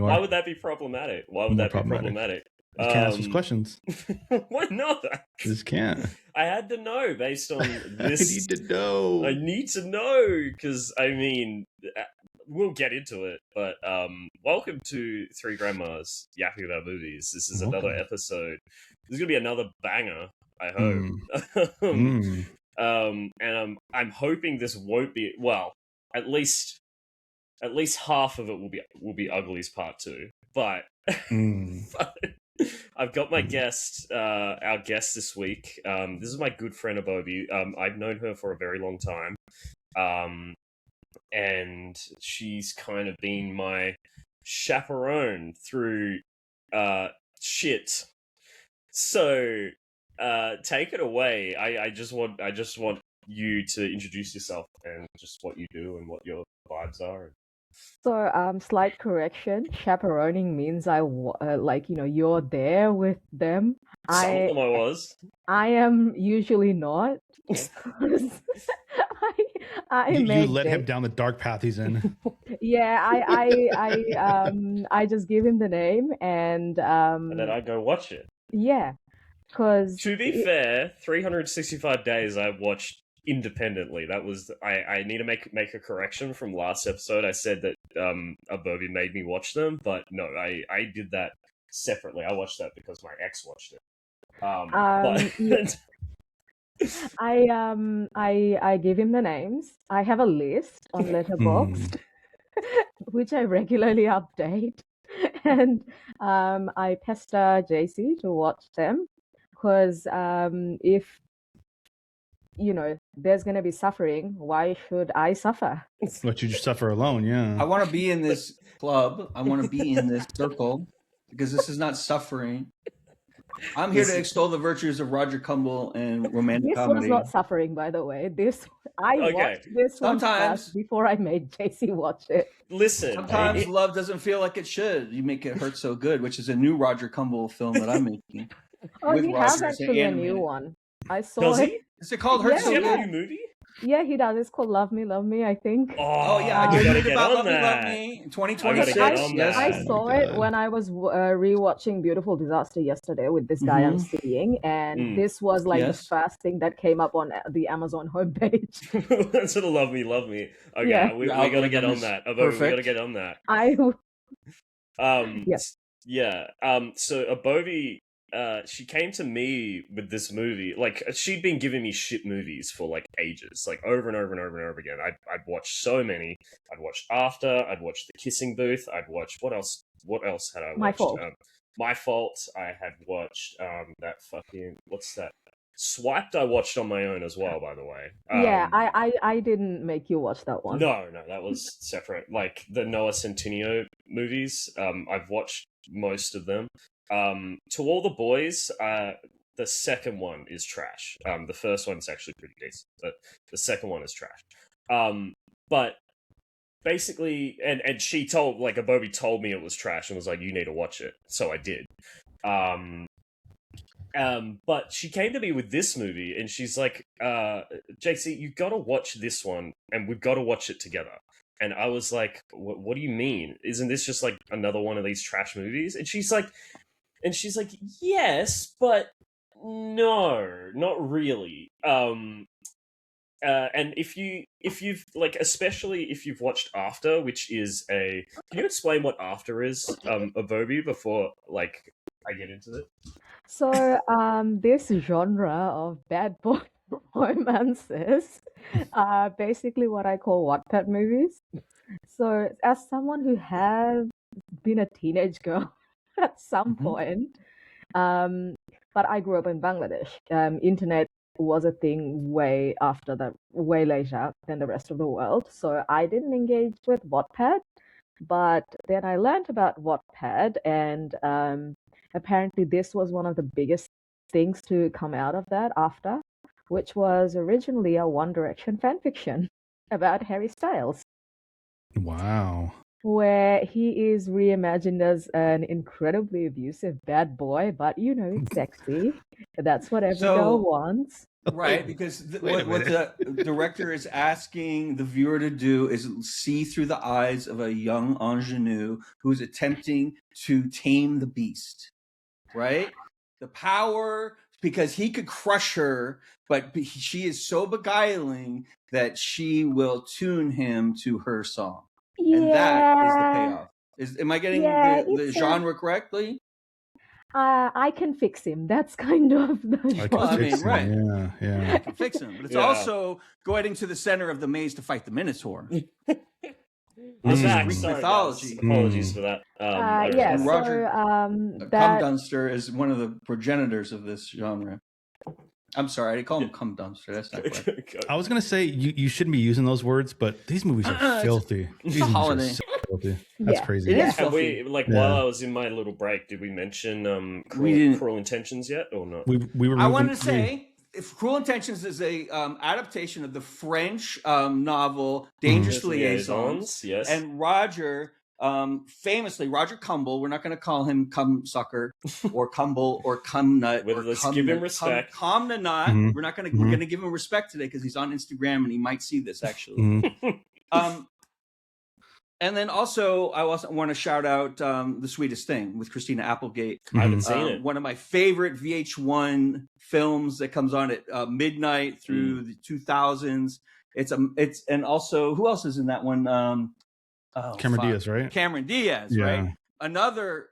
Why would that be problematic? Why would More that be problematic. problematic? You can't ask those questions. Why not? You just can't. I had to know based on I this. need to know. I need to know because I mean, we'll get into it. But welcome to Three Grandmas Yapping About Movies. This is another episode. This is gonna be another banger. I hope. And I'm hoping this won't be at least half of it will be Uglies Part 2. But, but I've got my guest, our guest this week. This is my good friend Oboebee. I've known her for a very long time. And she's kind of been my chaperone through shit. So take it away. I just want you to introduce yourself and just what you do and what your vibes are. So, slight correction. Chaperoning means you're there with them. Some of them I was. I am usually not. You led him down the dark path he's in. Yeah, I just give him the name and then I go watch it. Yeah, because to be fair, 365 days I watched independently. That was I need to make a correction from last episode. I said that Oboebee made me watch them, but no, I did that separately. I watched that because my ex watched it. But I give him the names. I have a list on Letterboxd, which I regularly update, and I pester JC to watch them because if there's going to be suffering, why should I suffer? Let you just suffer alone, yeah. I want to be in this club. I want to be in this circle because this is not suffering. I'm here to extol the virtues of Roger Kumble and romantic comedy. This was not suffering, by the way. Watched this one first before I made JC watch it. Listen, sometimes love doesn't feel like it should. You make it hurt so good, which is a new Roger Kumble film that I'm making. He has actually a new one. I saw Does it. He? Is it called Hurt So Good? Does he have a new movie? Yeah, he does. It's called Love Me, Love Me, I think. Oh yeah, I gotta get about on Love Me, that. Love Me in 2026. I saw it when I was rewatching Beautiful Disaster yesterday with this guy I'm seeing, and this was the first thing that came up on the Amazon homepage. That's sort of Love Me, Love Me. Okay, yeah. we gotta get on that. We gotta get on that. Yes. Yeah. So Oboebee, she came to me with this movie. Like, she'd been giving me shit movies for like ages, like over and over and over and over again. I'd watched so many. I'd watched After. I'd watched The Kissing Booth. I'd watched what else? What else had I watched? My Fault. My Fault. I had watched that fucking what's that? Swiped. I watched on my own as well, by the way. I didn't make you watch that one. No, that was separate. Like the Noah Centineo movies. I've watched most of them. To All the Boys, the second one is trash. The first one's actually pretty decent, but the second one is trash. But basically, and she told, like, Oboebee told me it was trash and was like, you need to watch it. So I did. But she came to me with this movie and she's like, JC, you gotta watch this one and we've gotta watch it together. And I was like, what do you mean? Isn't this just like another one of these trash movies? And she's like, yes, but no, not really. And if you've like, especially if you've watched After, which is can you explain what After is, Oboebee, before like I get into it? So, this genre of bad boy romances are basically what I call Wattpad movies. So, as someone who has been a teenage girl at some point, but I grew up in Bangladesh. Internet was a thing way later than the rest of the world. So I didn't engage with Wattpad, but then I learned about Wattpad, and apparently this was one of the biggest things to come out of that After, which was originally a One Direction fanfiction about Harry Styles. Wow. Where he is reimagined as an incredibly abusive bad boy, but it's sexy. That's what every girl wants. Right, because what the director is asking the viewer to do is see through the eyes of a young ingenue who is attempting to tame the beast, right? The power, because he could crush her, but she is so beguiling that she will tune him to her song. And that is the payoff. Am I getting the genre correctly? I can fix him. That's kind of the genre. Right. Yeah. I can fix him. But it's also going to the center of the maze to fight the Minotaur. This is Greek mythology. Guys. Apologies for that. Yeah, Roger so Cum Dunster is one of the progenitors of this genre. I'm sorry, I call him Cum Dumpster. That's not correct. I was gonna say you shouldn't be using those words, but these movies are filthy. It's a holiday. So filthy. That's crazy. It is Have filthy. we, while I was in my little break, did we mention Cruel Intentions yet, or not? We were. I wanted to say, if Cruel Intentions is a adaptation of the French novel Dangerous Liaisons, yes, and Roger. Famously, Roger Cumble. We're not going to call him Cum Sucker or Cumble or Cum Nut. Let's give him respect. Cum Nut. We're not going to. We're going to give him respect today because he's on Instagram and he might see this actually. And then also, I also want to shout out The Sweetest Thing with Christina Applegate. I haven't seen it. One of my favorite VH1 films that comes on at midnight through the 2000s. It's and also who else is in that one? Cameron Diaz, right? Cameron Diaz, right? Another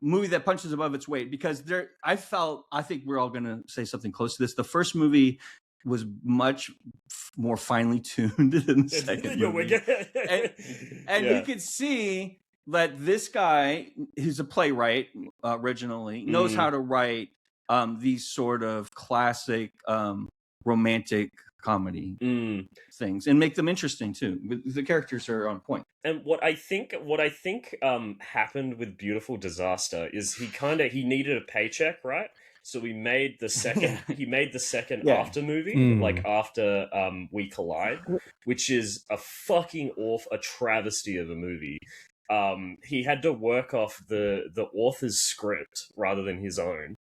movie that punches above its weight because I think we're all going to say something close to this. The first movie was much more finely tuned than the second movie. And you could see that this guy, who's a playwright originally, knows how to write these sort of classic romantic comedy things and make them interesting too. The characters are on point. And what I think happened with Beautiful Disaster is he needed a paycheck, right? So he made the second after movie, after We Collide, which is a fucking a travesty of a movie. He had to work off the author's script rather than his own.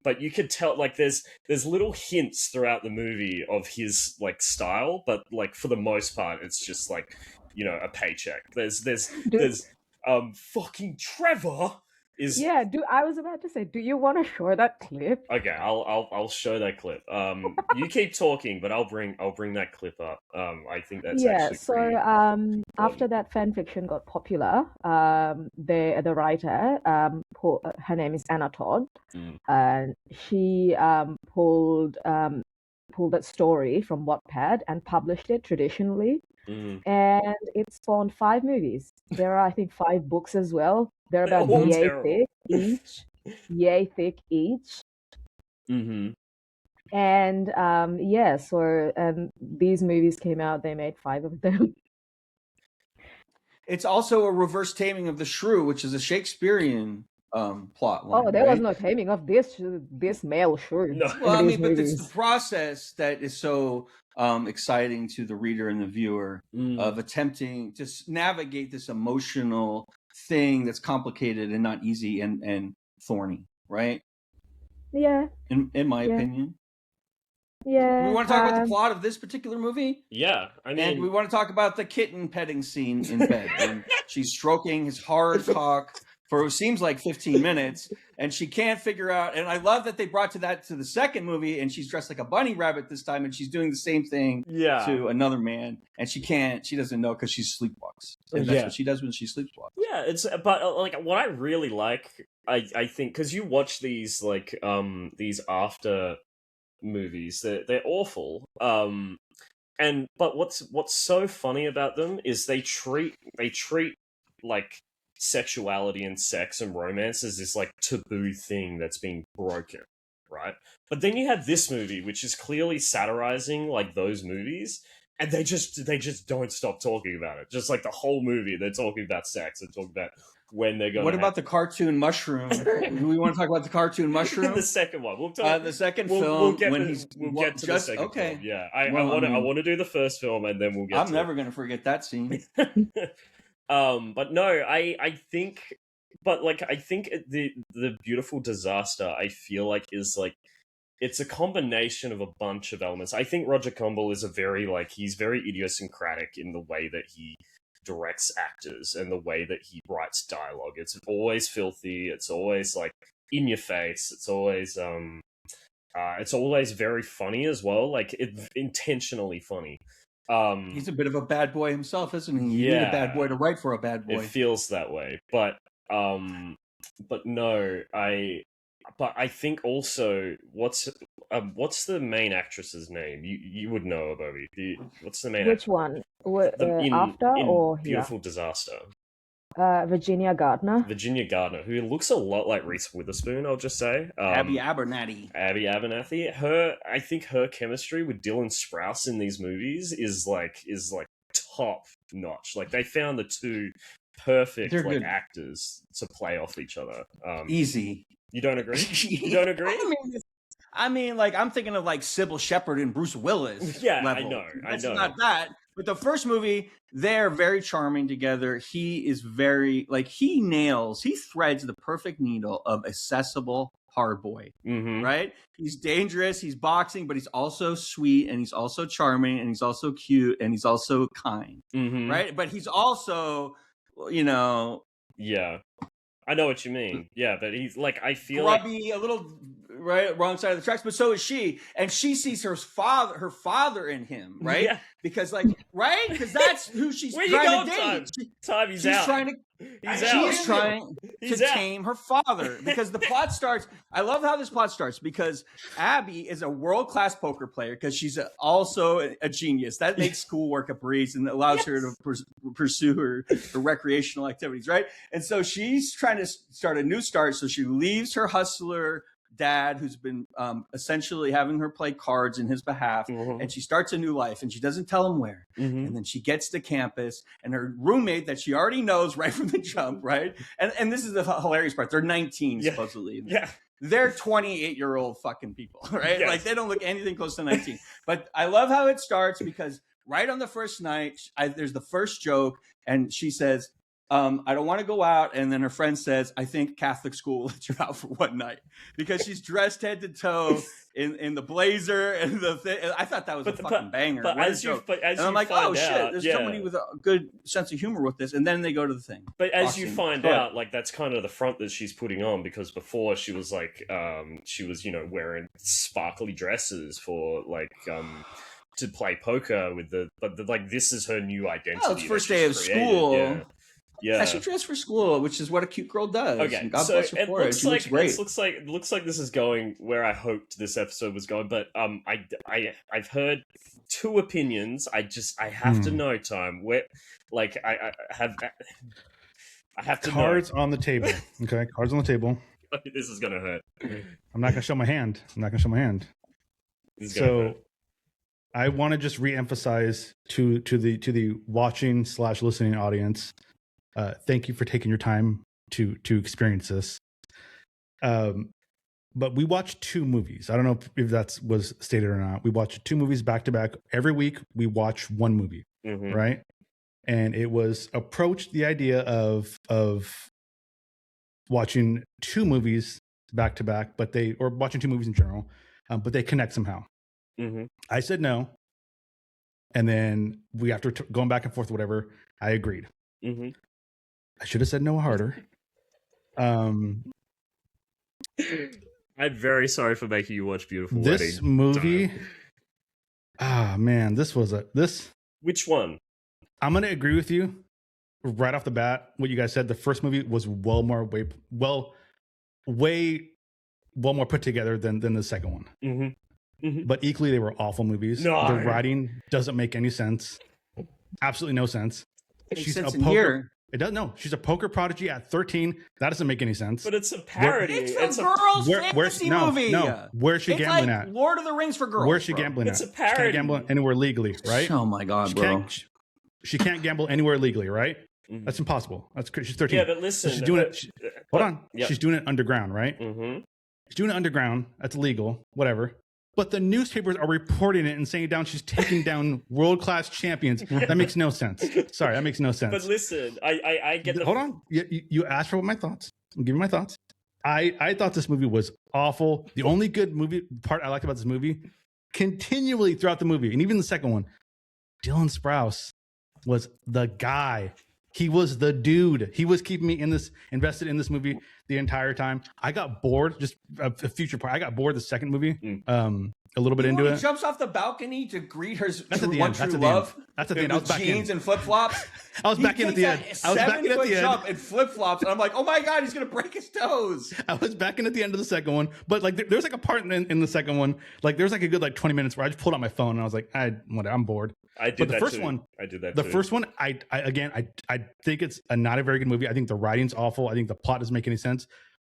But you could tell, there's little hints throughout the movie of his style, but for the most part, it's just a paycheck. There's fucking Trevor is. Yeah, I was about to say, do you want to show that clip? Okay, I'll show that clip. You keep talking, but I'll bring that clip up. I think that's actually pretty after that fan fiction got popular, the writer, her name is Anna Todd, and she pulled that story from Wattpad and published it traditionally, and it spawned 5 movies. There are, I think, 5 books as well. They're about yay thick each. Mm-hmm. And so these movies came out. They made 5 of them. It's also a reverse taming of the shrew, which is a Shakespearean plot line. Oh, there was no taming of this male shrew. No. Well, I mean, but it's the process that is so exciting to the reader and the viewer of attempting to navigate this emotional thing that's complicated and not easy and thorny, right? Yeah. In my opinion. Yeah. We want to talk about the plot of this particular movie? Yeah, I mean, and we want to talk about the kitten petting scene in bed when she's stroking his hard cock for what seems like 15 minutes, and she can't figure out. And I love that they brought to the second movie, and she's dressed like a bunny rabbit this time, and she's doing the same thing to another man, and she doesn't know because she sleepwalks. And that's what she does when she sleepwalks. Yeah, but what I really like, I think, because you watch these these after movies, they're awful. But what's so funny about them is they treat sexuality and sex and romance as this taboo thing that's being broken, right? But then you have this movie which is clearly satirizing those movies, and they just don't stop talking about it. Just the whole movie, they're talking about sex and talking about when they're going. What about the cartoon mushroom? Do we want to talk about the cartoon mushroom? The second one. We'll talk. The second film. We'll get to the second film. Yeah, I want to do the first film and then we'll get. I'm never going to forget that scene. But no, I think, the Beautiful Disaster, I feel is it's a combination of a bunch of elements. I think Roger Comble is he's very idiosyncratic in the way that he directs actors and the way that he writes dialogue. It's always filthy. It's always like in your face. It's always very funny as well. Like it's intentionally funny. He's a bit of a bad boy himself, isn't he? You need a bad boy to write for a bad boy. It feels that way, but no, I think also what's the main actress's name? You would know, Oboebee. What's the main? Which one? After or Beautiful Disaster? Virginia Gardner. Virginia Gardner, who looks a lot like Reese Witherspoon, I'll just say. Abby Abernathy. I think her chemistry with Dylan Sprouse in these movies is like top notch. Like they found the two perfect actors to play off each other. Easy. You don't agree? You don't agree? I mean, like I'm thinking of like Sybil Shepherd and Bruce Willis. Yeah, level. I know. Not that. But the first movie, they're very charming together. He is very he threads the perfect needle of accessible hard boy, right? He's dangerous, he's boxing, but he's also sweet and he's also charming and he's also cute and he's also kind, right? But he's also, yeah. I know what you mean. Yeah, but he's like, I feel grubby, a little wrong side of the tracks, but so is she, and she sees her father in him, right? Yeah. Because because that's who she's trying to date. He's out. She's trying to tame her father because the plot starts. I love how this plot starts because Abby is a world-class poker player because she's also a genius. That makes schoolwork a breeze and allows her to pursue her recreational activities, right? And so she's trying to start a new start. So she leaves her hustler dad, who's been essentially having her play cards in his behalf, and she starts a new life, and she doesn't tell him where. And then she gets to campus, and her roommate that she already knows right from the jump, right? And this is the hilarious part. They're 19, supposedly. Yeah. They're 28-year-old fucking people, right? Yes. Like, they don't look anything close to 19. But I love how it starts because right on the first night, there's the first joke, and she says, I don't want to go out. And then her friend says, I think Catholic school will let you out for one night because she's dressed head to toe in the blazer and the thing. I thought that was a fucking banger. But as and I'm like, oh shit, there's somebody with a good sense of humor with this. And then they go to the thing. But as you find out, like that's kind of the front that she's putting on because before she was like, wearing sparkly dresses for like, to play poker with but this is her new identity. Oh, it's first day of school. Yeah. Yeah, she dressed for school, which is what a cute girl does. Okay, and God bless her for it. She looks great. It looks like this is going where I hoped this episode was going, but I've heard two opinions. I have to know, Tom. Where, like, I have to cards know. on the table. Okay, cards on the table. This is gonna hurt. I'm not gonna show my hand. So, I want to just reemphasize to the watching / listening audience. Thank you for taking your time to experience this. But we watched two movies. I don't know if that was stated or not. We watched two movies back to back. Every week we watch one movie, right? And it was approached the idea of watching two movies back to back, or watching two movies in general, but they connect somehow. I said no, and then after going back and forth, whatever, I agreed. I should have said no harder. I'm very sorry for making you watch Beautiful Wedding. This movie, man, this. Which one? I'm gonna agree with you right off the bat. What you guys said, the first movie was way more put together than the second one. But equally, they were awful movies. No. The writing doesn't make any sense. Absolutely no sense. She's a poker. It doesn't. No, she's a poker prodigy at 13. That doesn't make any sense. But it's a parody. It's a girls' fantasy movie. No, where's she gambling at? Lord of the Rings for girls. Where's she gambling at? It's a parody. She can't gamble anywhere legally, right? Oh my god, bro. She can't gamble anywhere legally, right? That's impossible. She's 13. Yeah, but listen, so she's doing it. Hold on. Yep. She's doing it underground, right? She's doing it underground. That's illegal. Whatever. But the newspapers are reporting it and saying she's taking down world-class champions. That makes no sense. Sorry, that makes no sense. But listen, I get the... Hold on. You asked for my thoughts. I'm giving my thoughts. I thought this movie was awful. The only good movie part I liked about this movie, continually throughout the movie, and even the second one, Dylan Sprouse was the guy. He was the dude. He was keeping me invested in this movie the entire time. I got bored. Just a future part. I got bored the second movie. A little bit into it. He jumps off the balcony to greet her That's at the end. true love. That's at the end. I was back jeans in. and flip flops. I was back in at the end. I was back in at the end. Jump and flip flops, and I'm like, oh my god, he's gonna break his toes. I was back in at the end of the second one, but like there's like a part in the second one, like there's like a good like 20 minutes where I just pulled out my phone and I was like, I'm bored. I did but the that first too. one, I did that. The too. first one, I think it's not a very good movie. I think the writing's awful. I think the plot doesn't make any sense.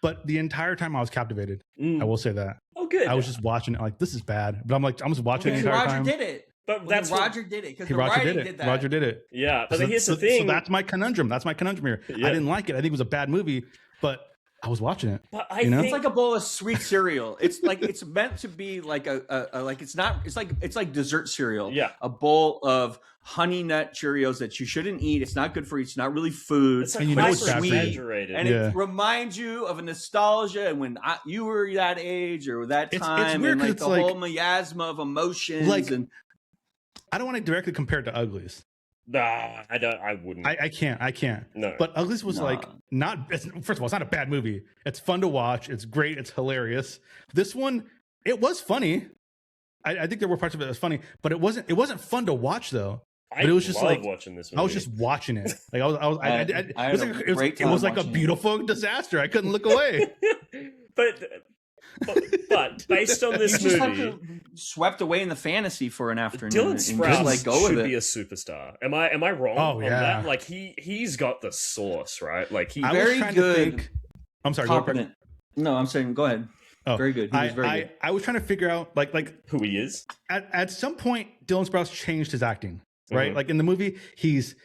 But the entire time I was captivated. I will say that. Oh, good. I was just watching it like, this is bad. But I'm just watching it the entire time. Roger did it. But that's Roger did it because the writing did that. Roger did it. Yeah, but here's the thing. So that's my conundrum. That's my conundrum here. Yeah. I didn't like it. I think it was a bad movie, but I was watching it. But I think it's like a bowl of sweet cereal. It's like it's meant to be like it's like dessert cereal. Yeah, a bowl of honey nut Cheerios that you shouldn't eat. It's not good for you. It's not really food. It's like exaggerated, and it reminds you of a nostalgia and when you were that age or that time. It's weird, and like the whole miasma of emotions. Like, and I don't want to directly compare it to Uglies. Nah, I don't. I wouldn't. I can't. No. But Uglies was like first of all, it's not a bad movie. It's fun to watch. It's great. It's hilarious. This one, it was funny. I think there were parts of it that was funny, but it wasn't fun to watch though. But it was just like watching this movie. I was just watching it. Like it was like a beautiful disaster. I couldn't look away. But based on this movie, swept away in the fantasy for an afternoon. Dylan Sprouse should be a superstar. Am I wrong on that? Like he's got the sauce, right? Like he's very good. I'm sorry. Competent. No, I'm saying go ahead. Oh, very good. He was very good. I was trying to figure out like who he is. At some point, Dylan Sprouse changed his acting. Right, like in the movie, he's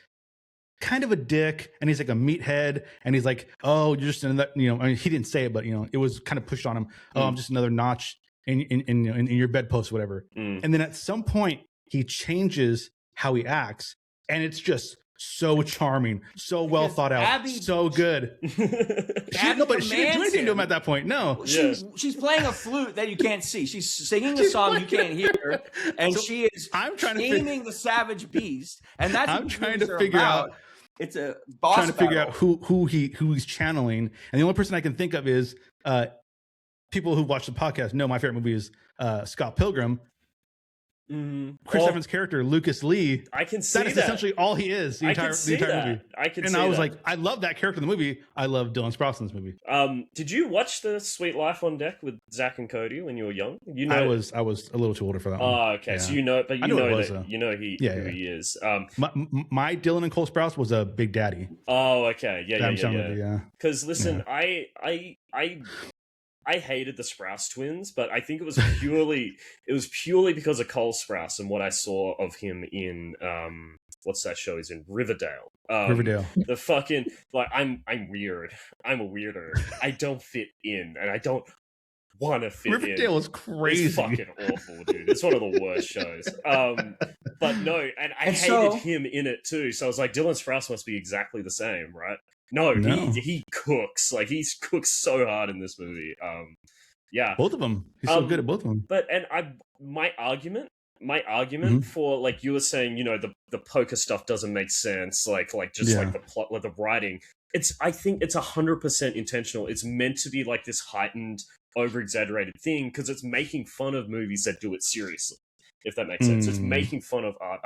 kind of a dick, and he's like a meathead, and he's like, "Oh, you're just another," I mean, he didn't say it, but it was kind of pushed on him. Oh, I'm just another notch in your bedpost, whatever. And then at some point, he changes how he acts, and it's just so charming, so well thought out, Abby, so good. She didn't do anything to him at that point. No, she's playing a flute that you can't see. She's singing a song you can't hear, and so she is. I'm trying naming the savage beast, and that's. I'm trying to figure out. It's a boss. Trying to figure out who he's channeling, and the only person I can think of is people who watch the podcast know my favorite movie is Scott Pilgrim. Chris Evans' character Lucas Lee. I can see that is essentially all he is the entire movie. I was like, I love that character in the movie. I love Dylan Sprouse in this movie. Did you watch The Sweet Life on Deck with Zach and Cody when you were young? I was a little too older for that one. Oh, okay. Yeah. So you know who he is. My Dylan and Cole Sprouse was a Big Daddy. Oh, okay. Yeah. Because listen, I hated the Sprouse twins, but I think it was purely because of Cole Sprouse and what I saw of him in what's that show he's in? Riverdale. Riverdale. The fucking I'm weird. I'm a weirdo. I don't fit in, and I don't want to fit Riverdale in. Riverdale is crazy. It's fucking awful, dude. It's one of the worst shows. But no, and I hated him in it too. So I was like, Dylan Sprouse must be exactly the same, right? No. He cooks. Like he cooks so hard in this movie. Yeah, both of them. He's so good at both of them. But my argument for like you were saying, the poker stuff doesn't make sense. Like the plot, like the writing. I think it's 100% intentional. It's meant to be like this heightened, over exaggerated thing because it's making fun of movies that do it seriously. If that makes sense, it's making fun of art.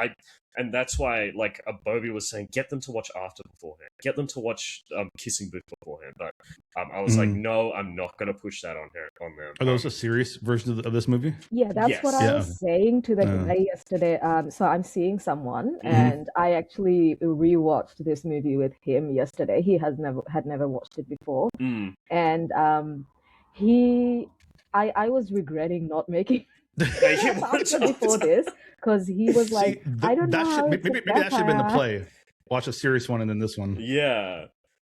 And that's why, like Oboebee was saying, get them to watch After beforehand. Get them to watch Kissing Booth beforehand. But I was like, no, I'm not going to push that on them. Are those a serious version of this movie? Yeah, that's what I was saying to the guy yesterday. So I'm seeing someone, and I actually rewatched this movie with him yesterday. He had never watched it before, and I was regretting not making. Before this, because he was like, I don't know. Maybe that should have been the play. Watch a serious one and then this one. Yeah,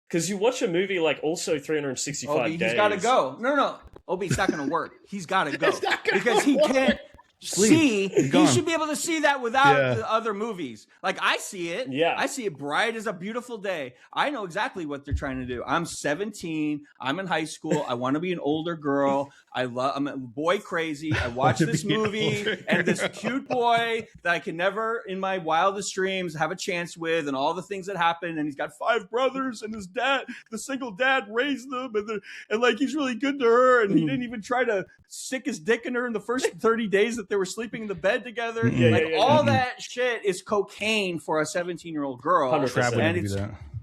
because you watch a movie like also 365 days. He's got to go. No. Obi, it's not going to work. He's got to go because he can't. see. He should be able to see that without the other movies. Like I see it. Yeah. I see it bright as a beautiful day. I know exactly what they're trying to do. I'm 17. I'm in high school. I want to be an older girl. I'm a boy crazy. I watch this movie and this cute boy that I can never in my wildest dreams have a chance with, and all the things that happen. And he's got 5 brothers, and his dad, the single dad, raised them, and like he's really good to her, and he didn't even try to stick his dick in her in the first 30 days that they were sleeping in the bed together. All that shit is cocaine for a 17-year-old girl. 100%. And it's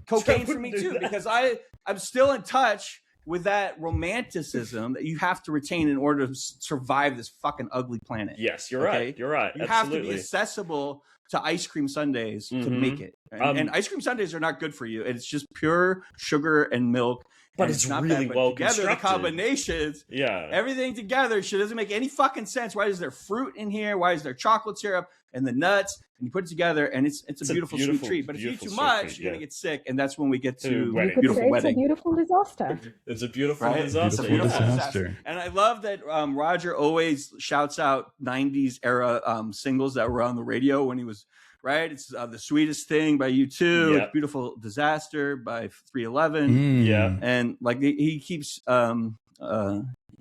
cocaine for me too, because I'm still in touch with that romanticism that you have to retain in order to survive this fucking ugly planet. Yes, you're right. You're right. You have to be accessible to ice cream sundaes to make it. And ice cream sundaes are not good for you. It's just pure sugar and milk. But it's not really bad, well together, constructed. The combinations, everything together, shit doesn't make any fucking sense. Why is there fruit in here? Why is there chocolate syrup and the nuts? And you put it together, and it's a beautiful sweet treat. But if you eat too much, you're gonna get sick, and that's when we get to beautiful wedding. It's a beautiful disaster. It's a beautiful disaster. Beautiful disaster. And I love that Roger always shouts out 90s era singles that were on the radio when he was. Right, it's The Sweetest Thing by U2, It's Beautiful Disaster by 311, and like he keeps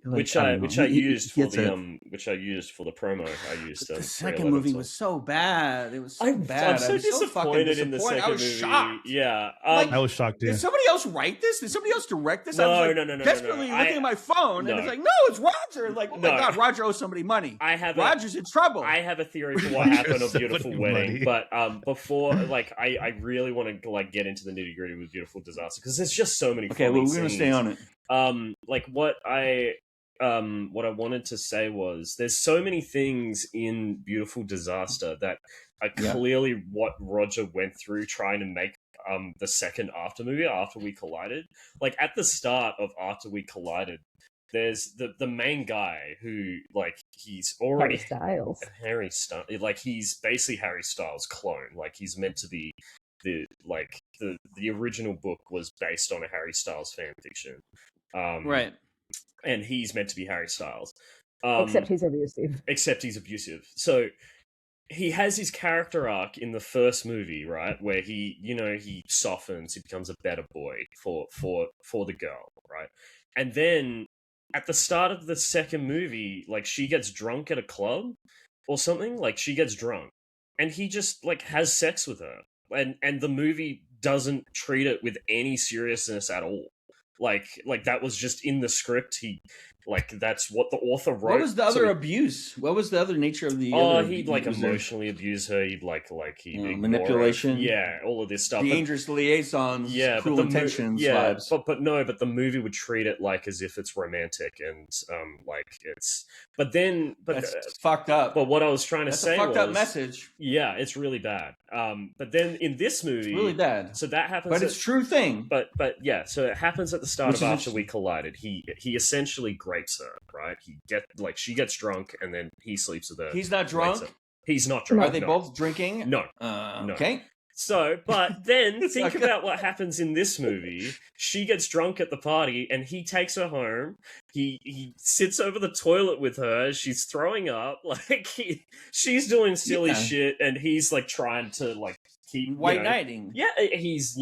which I used for the promo. I used the second movie was so bad. It was so bad. I'm so disappointed in the second movie. I was shocked. Yeah, I was shocked. Did somebody else write this? Did somebody else direct this? No, I was no. desperately looking at my phone, and it's like, no, it's Roger. Like, oh my god, Roger owes somebody money. Roger's in trouble. I have a theory for what happened on Beautiful Wedding, but before, like, I really want to like get into the nitty gritty with Beautiful Disaster because there's just so many. Okay, well, we're gonna stay on it. Like what I wanted to say was there's so many things in Beautiful Disaster that are clearly what Roger went through trying to make the second After movie, After We Collided. Like at the start of After We Collided, there's the main guy who like he's already Harry Styles. Like he's basically Harry Styles' clone. Like he's meant to be the original book was based on a Harry Styles fan fiction. Right. And he's meant to be Harry Styles. Except he's abusive. So he has his character arc in the first movie, right? Where he softens, he becomes a better boy for the girl, right? And then at the start of the second movie, like she gets drunk at a club or something, like she gets drunk and he just like has sex with her. And the movie doesn't treat it with any seriousness at all. Like that was just in the script. That's what the author wrote. What was the other abuse? What was the other nature of the? He'd like emotionally abuse her. He'd like manipulation. Yeah, all of this stuff. Dangerous liaisons. Yeah, cruel intentions. Yeah, vibes. But the movie would treat it like as if it's romantic and like it's. But that's fucked up. But what I was trying to say was a fucked up message. Yeah, it's really bad. But then in this movie, it's really bad. So that happens. But it's a true thing. But yeah, so it happens at the start of After We Collided. He essentially grapes her, right? She gets drunk and then he sleeps with her. He's not drunk. He's not drunk. Are they both drinking? No. No. Okay. So, but then think about what happens in this movie. She gets drunk at the party and he takes her home. He sits over the toilet with her. She's throwing up. Like she's doing silly shit and he's like trying to like keep white knighting. Yeah, he's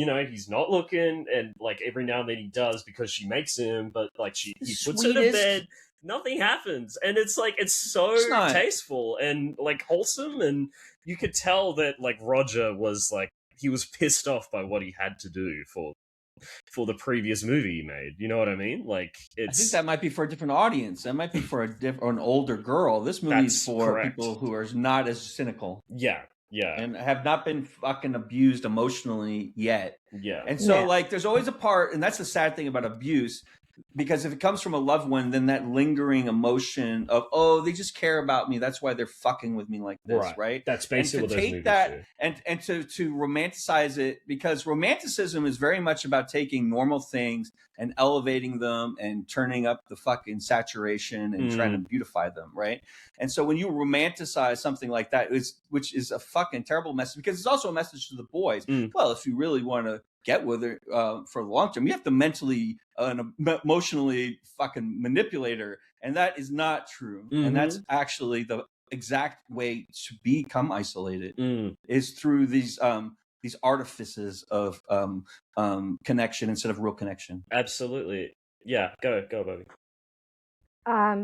not looking and like every now and then he does because she makes him, but like he puts her to bed. Nothing happens. And it's like it's so tasteful and like wholesome, and you could tell that like Roger was like he was pissed off by what he had to do for the previous movie he made. You know what I mean? Like I think that might be for a different audience. That might be for an older girl. This movie's for people who are not as cynical. Yeah. And have not been fucking abused emotionally yet. Yeah. And so like there's always a part, and that's the sad thing about abuse. Because if it comes from a loved one, then that lingering emotion of, oh, they just care about me. That's why they're fucking with me like this, right? That's basically what those movies do. And to romanticize it, because romanticism is very much about taking normal things and elevating them and turning up the fucking saturation and trying to beautify them, right? And so when you romanticize something like that, which is a fucking terrible message, because it's also a message to the boys. Well, if you really want to get with her for the long term, you have to mentally and emotionally fucking manipulate her, and that is not true. And that's actually the exact way to become isolated is through these artifices of connection instead of real connection. Absolutely. Yeah, go, Bobby.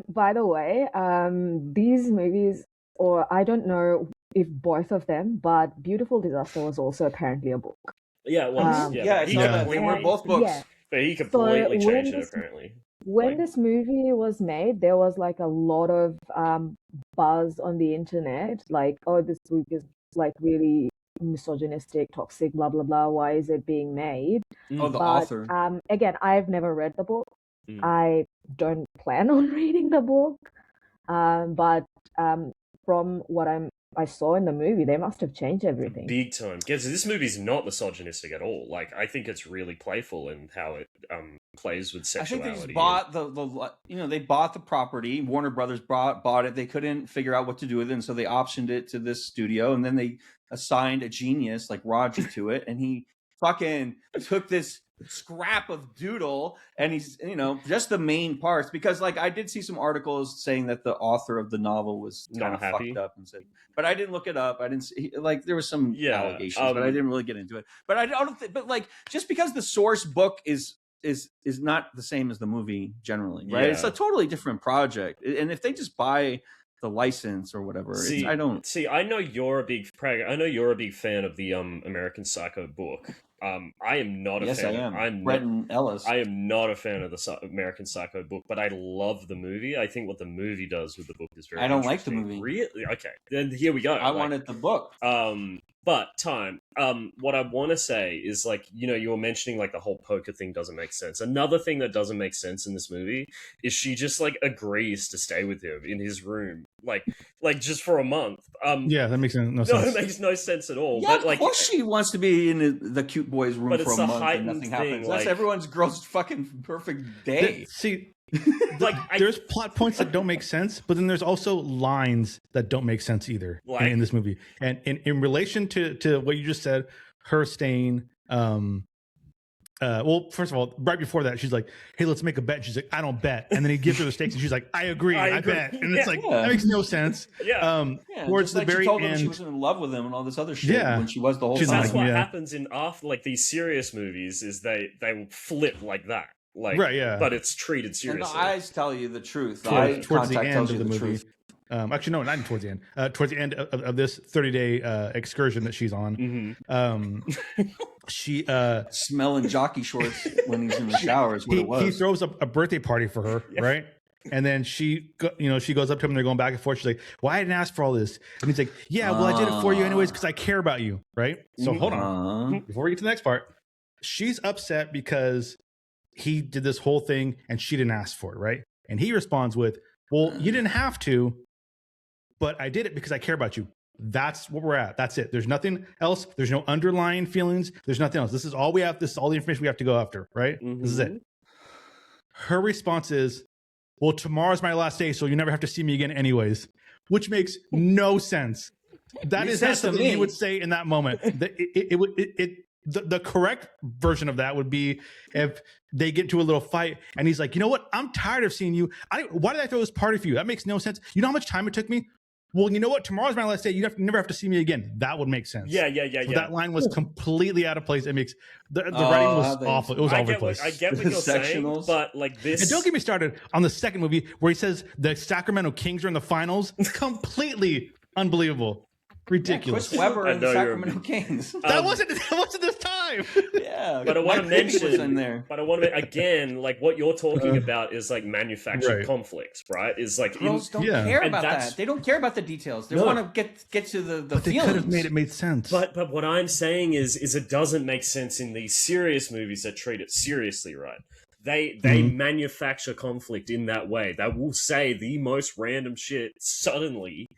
By the way, these movies, or I don't know if both of them, but Beautiful Disaster was also apparently a book. Yeah, it was. I saw that. They were both books. Yeah. But he completely changed it, apparently. When this movie was made, there was like a lot of buzz on the internet, like, oh, this book is like really misogynistic, toxic, blah blah blah. Why is it being made? Oh, the author. Again, I've never read the book. I don't plan on reading the book. But from what I saw in the movie, they must have changed everything. Big time. Because this movie's not misogynistic at all. Like, I think it's really playful in how it plays with sexuality. I think they just bought they bought the property. Warner Brothers bought it. They couldn't figure out what to do with it, and so they optioned it to this studio, and then they assigned a genius like Roger to it, and he fucking took this scrap of doodle, and he's just the main parts, because like I did see some articles saying that the author of the novel was kind of fucked up and said, but I didn't look it up. I didn't see, like, there was some allegations, but I didn't really get into it. But I don't think, but like, just because the source book is not the same as the movie generally, right? It's a totally different project, and if they just buy the license or whatever, I know you're a big fan of the American Psycho book. I am not a fan. I am. Bretton Ellis. I am not a fan of the American Psycho book, but I love the movie. I think what the movie does with the book is very. I don't like the movie. Really? Okay, then here we go. I wanted the book. But what I want to say is, like, you were mentioning like the whole poker thing doesn't make sense. Another thing that doesn't make sense in this movie is she just like agrees to stay with him in his room, like just for a month. Yeah, that makes no sense. It makes no sense at all. Yeah, but like, of course she wants to be in the cute boy's room for a month and nothing happens. That's everyone's girl's fucking perfect day. Like, there's plot points that don't make sense, but then there's also lines that don't make sense either in this movie. And in relation to what you just said, her staying, well, first of all, right before that, she's like, "Hey, let's make a bet." She's like, "I don't bet," and then he gives her the stakes, and she's like, "I agree, I bet," and it's like that makes no sense. Towards the very end, she was in love with him and all this other shit when she was the whole time. That's what happens in after, like, these serious movies is they flip like that. Like, but it's treated seriously. And the eyes tell you the truth. Towards the end of the movie. Actually, no, not towards the end. Towards the end of this 30-day excursion that she's on, she smelling jockey shorts when he's in the shower is what it was. He throws up a birthday party for her, right? And then she goes up to him and they're going back and forth. She's like, "Well, I didn't ask for all this." And he's like, "Yeah, well, I did it for you anyways because I care about you," right? So hold on, before we get to the next part, she's upset because he did this whole thing and she didn't ask for it, right? And he responds with, "Well, you didn't have to, but I did it because I care about you." That's what we're at. That's it. There's nothing else. There's no underlying feelings. There's nothing else. This is all we have. This is all the information we have to go after, right? This is it. Her response is, "Well, tomorrow's my last day, so you never have to see me again anyways," which makes no sense. That is not something you would say in that moment. The correct version of that would be if they get into a little fight and he's like, "You know what? I'm tired of seeing you. Why did I throw this party for you? That makes no sense. You know how much time it took me? Well, you know what? Tomorrow's my last day. You never have to see me again." That would make sense. Yeah. That line was completely out of place. It makes the writing was awful. It was all over the place. I get what you're saying, but like this. And don't get me started on the second movie where he says the Sacramento Kings are in the finals. It's completely unbelievable. Ridiculous. Chris Webber and the Sacramento Kings. That wasn't this time. Yeah, but I want to mention again, like what you're talking about is like manufactured conflicts, right? Is like girls don't care about that. They don't care about the details. They want to get to the but they feelings. Could have made sense. But what I'm saying is it doesn't make sense in these serious movies that treat it seriously, right? They manufacture conflict in that way. They will say the most random shit suddenly.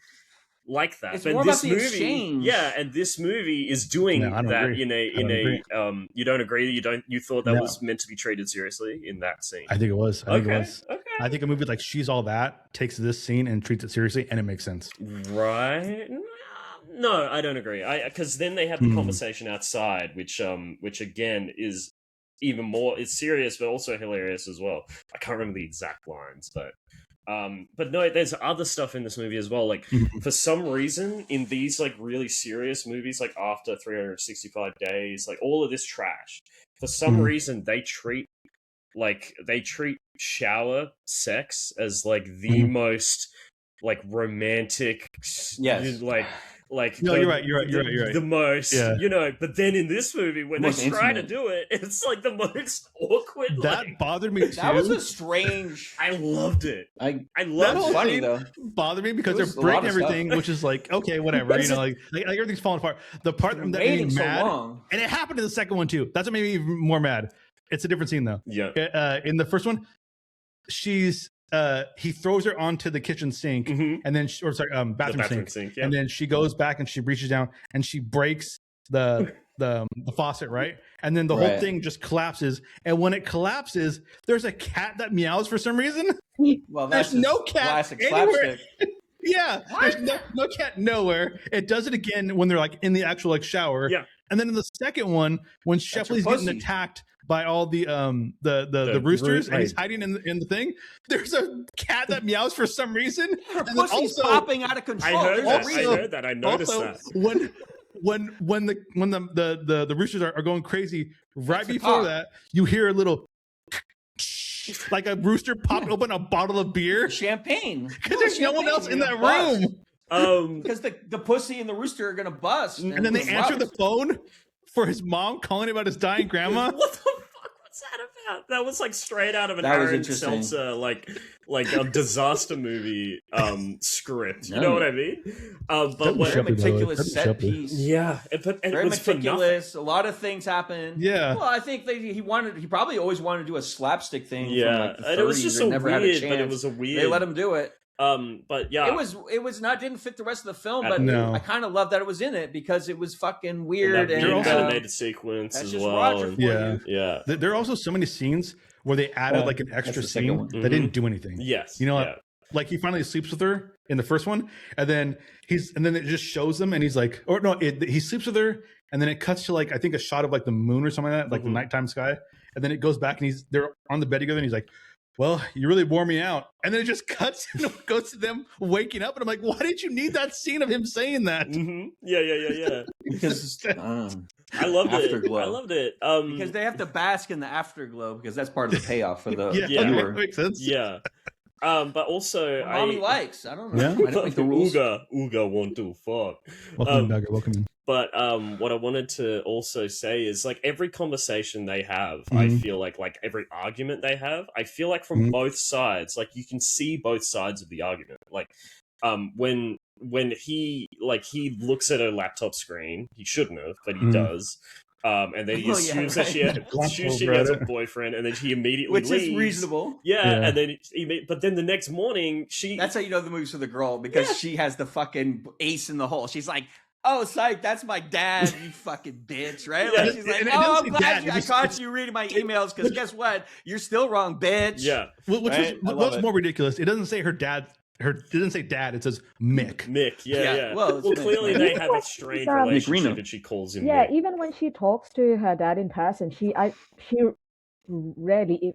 Like that, it's but more this about the movie, exchange. and this movie is doing that in a. You don't agree? You thought that was meant to be treated seriously in that scene? I think it was. Okay. I think a movie like She's All That takes this scene and treats it seriously, and it makes sense. Right? No, I don't agree. Because then they have the conversation outside, which again is even more. It's serious, but also hilarious as well. I can't remember the exact lines, but. But no, there's other stuff in this movie as well. Like, for some reason, in these like really serious movies, like After 365 Days, like all of this trash, for some reason they treat shower sex as like the most like romantic, Yes. like No, you're right. the most, Yeah. but then in this movie when they Most try intimate. to do it, it's like the most awkward. That bothered me too. That was a strange. I loved it. I That loved whole it. funny scene though. bothered me because There they're was a lot breaking of stuff. everything, which is like, okay, whatever. You know, like everything's falling apart. The part that made me Waiting so mad, long. and it happened in the second one too. That's what made me even more mad. It's a different scene though. Yeah. In the first one, he throws her onto the kitchen sink, and then bathroom sink, yeah. and then she goes back and she reaches down and she breaks the faucet, right? And then the whole Right. thing just collapses. And when it collapses, there's a cat that meows for some reason. Well, There's that's no just cat classic anywhere. slapstick. Yeah, there's no cat nowhere. It does it again when they're like in the actual like shower. Yeah. And then in the second one, when her Shepley's getting pussy. attacked by all the roosters, and he's hiding in the thing, there's a cat that meows for some reason. Her And then pussy's also- popping out of control. I heard There's that. a reason. I noticed also, that. when the roosters are going crazy, right That's the before cock. that, you hear a little like a rooster popped open a bottle of beer Champagne. because there's no one else in that room. Because the pussy and the rooster are gonna bust. And then they answer the phone for his mom calling about his dying grandma. What the fuck was that about? That was like straight out of an That was Aaron interesting. Seltzer, like a disaster movie script. You No. know what I mean? But That'd be what, very Shepley, by the way. meticulous That'd be set Shepley. piece. yeah, and Very it was for nothing. meticulous. A lot of things happen. Yeah. Well, I think he probably always wanted to do a slapstick thing. Yeah, From like the 30s and it was just and so never had a weird, but it chance. was a weird. They let him do it. But yeah, It was not didn't fit the rest of the film, but No. I kind of love that it was in it because it was fucking and weird that and weird also- animated sequence that's as just well. Roger and- for Yeah. you. yeah. There are also so many scenes where they added Well, like an extra that's the second scene one. that didn't do anything. Yes. You know what? Yeah. Like he finally sleeps with her in the first one, and then it just shows him, and he's like, or no, he sleeps with her, and then it cuts to like I think a shot of like the moon or something like that, like the nighttime sky, and then it goes back and they're on the bed together, and he's like, "Well, you really wore me out," and then it just cuts and it goes to them waking up, and I'm like, "Why did you need that scene of him saying that?" Yeah. Because I loved Afterglow. it. I loved it. because they have to bask in the afterglow because that's part of the payoff for the Yeah, Yeah. that makes sense. yeah. But also, Mommy likes. I don't know. Yeah. I don't make the rules. Ooga want to fuck. Welcome in, Duggar. Welcome in. But what I wanted to also say is like every conversation they have, I feel like every argument they have, I feel like from both sides, like you can see both sides of the argument. Like when he looks at a laptop screen, he shouldn't have, but he does. And then he Oh, yeah, assumes right. that she has a boyfriend, and then he immediately Which leaves. is reasonable. Yeah, Yeah. and then but then the next morning That's how you know the movie's for the girl because she has the fucking ace in the hole. She's like, "Oh, psych, that's my dad, you fucking bitch," right? Yeah. Like, she's like, And it "Oh, doesn't I'm say glad dad, I it's- caught you reading my emails because guess what? You're still wrong, bitch." yeah. Which Right? I love what's it. more ridiculous? It doesn't say her dad. It doesn't say dad. It says Mick. Mick, Yeah, yeah. well, it's Mick, Clearly right? they have a strange Mick relationship, Reno. and she calls him Yeah, Mick. even when she talks to her dad in person, she rarely,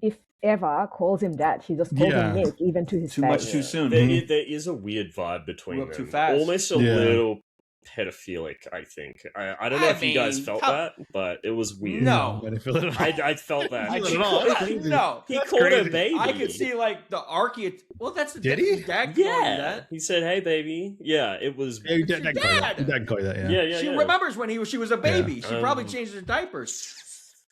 if ever, calls him dad. She just calls him Yeah. Nick, even to his Too face. much too soon. There is a weird vibe between Grew up them. too fast. Almost a Yeah. little pedophilic, I think. I don't know I if you guys mean, felt how- that, but it was weird. No. I didn't feel it at all. I felt that. I He didn't at all. That's crazy. No, He That's called her crazy. baby. I could see like the Well, that's the Did he? dad calling Yeah. that. He said, "Hey, baby." Yeah, it was. Yeah, your dad can call you that. Dad. Your dad can call you that. Yeah. Yeah. She remembers when she was a baby. She probably Um, changed her diapers.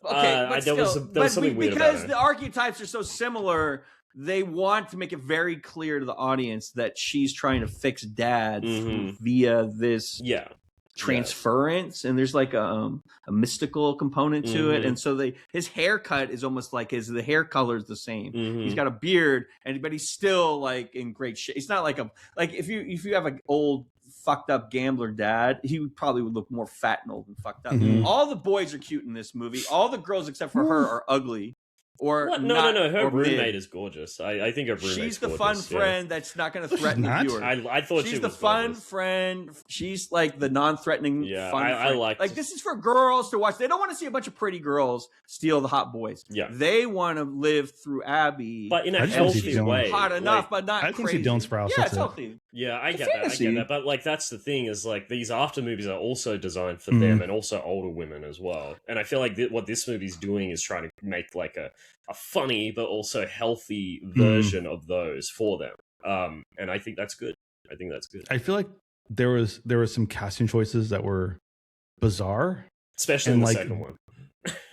Okay, but there was still, there was something weird about because her. the archetypes are so similar, they want to make it very clear to the audience that she's trying to fix dad Mhm. via this Yeah. transference, and there's like a mystical component to it, Mhm. and so his haircut is almost like the hair color is the same. Mhm. He's got a beard, but he's still like in great shape. It's not like if you have an old fucked up gambler dad, he would probably look more fat and old and fucked up. Mhm. All the boys are cute in this movie. All the girls except for her are ugly. or what? not, No. Her or roommate mid. is gorgeous. I think her roommate's She's the gorgeous, fun friend that's not going to threaten the not. viewer. I thought She's she the was fun gorgeous. friend. She's like the non-threatening Yeah, fun I friend. liked- Like, this is for girls to watch. They don't want to see a bunch of pretty girls steal the hot boys. Yeah. They want to live through Abby. But in a I just wanna see healthy Dylan. way. hot enough, Like, but not I just wanna crazy. see Dylan Sprouse, Yeah, that's it's it. healthy. yeah, I It's get that. I fantasy. get that. But like that's the thing is like these after movies are also designed for Mm. them and also older women as well. And I feel like what this movie's doing is trying to make like a funny but also healthy version of those for them. And I think that's good. I feel like there was some casting choices that were bizarre. Especially And, in the like, second one.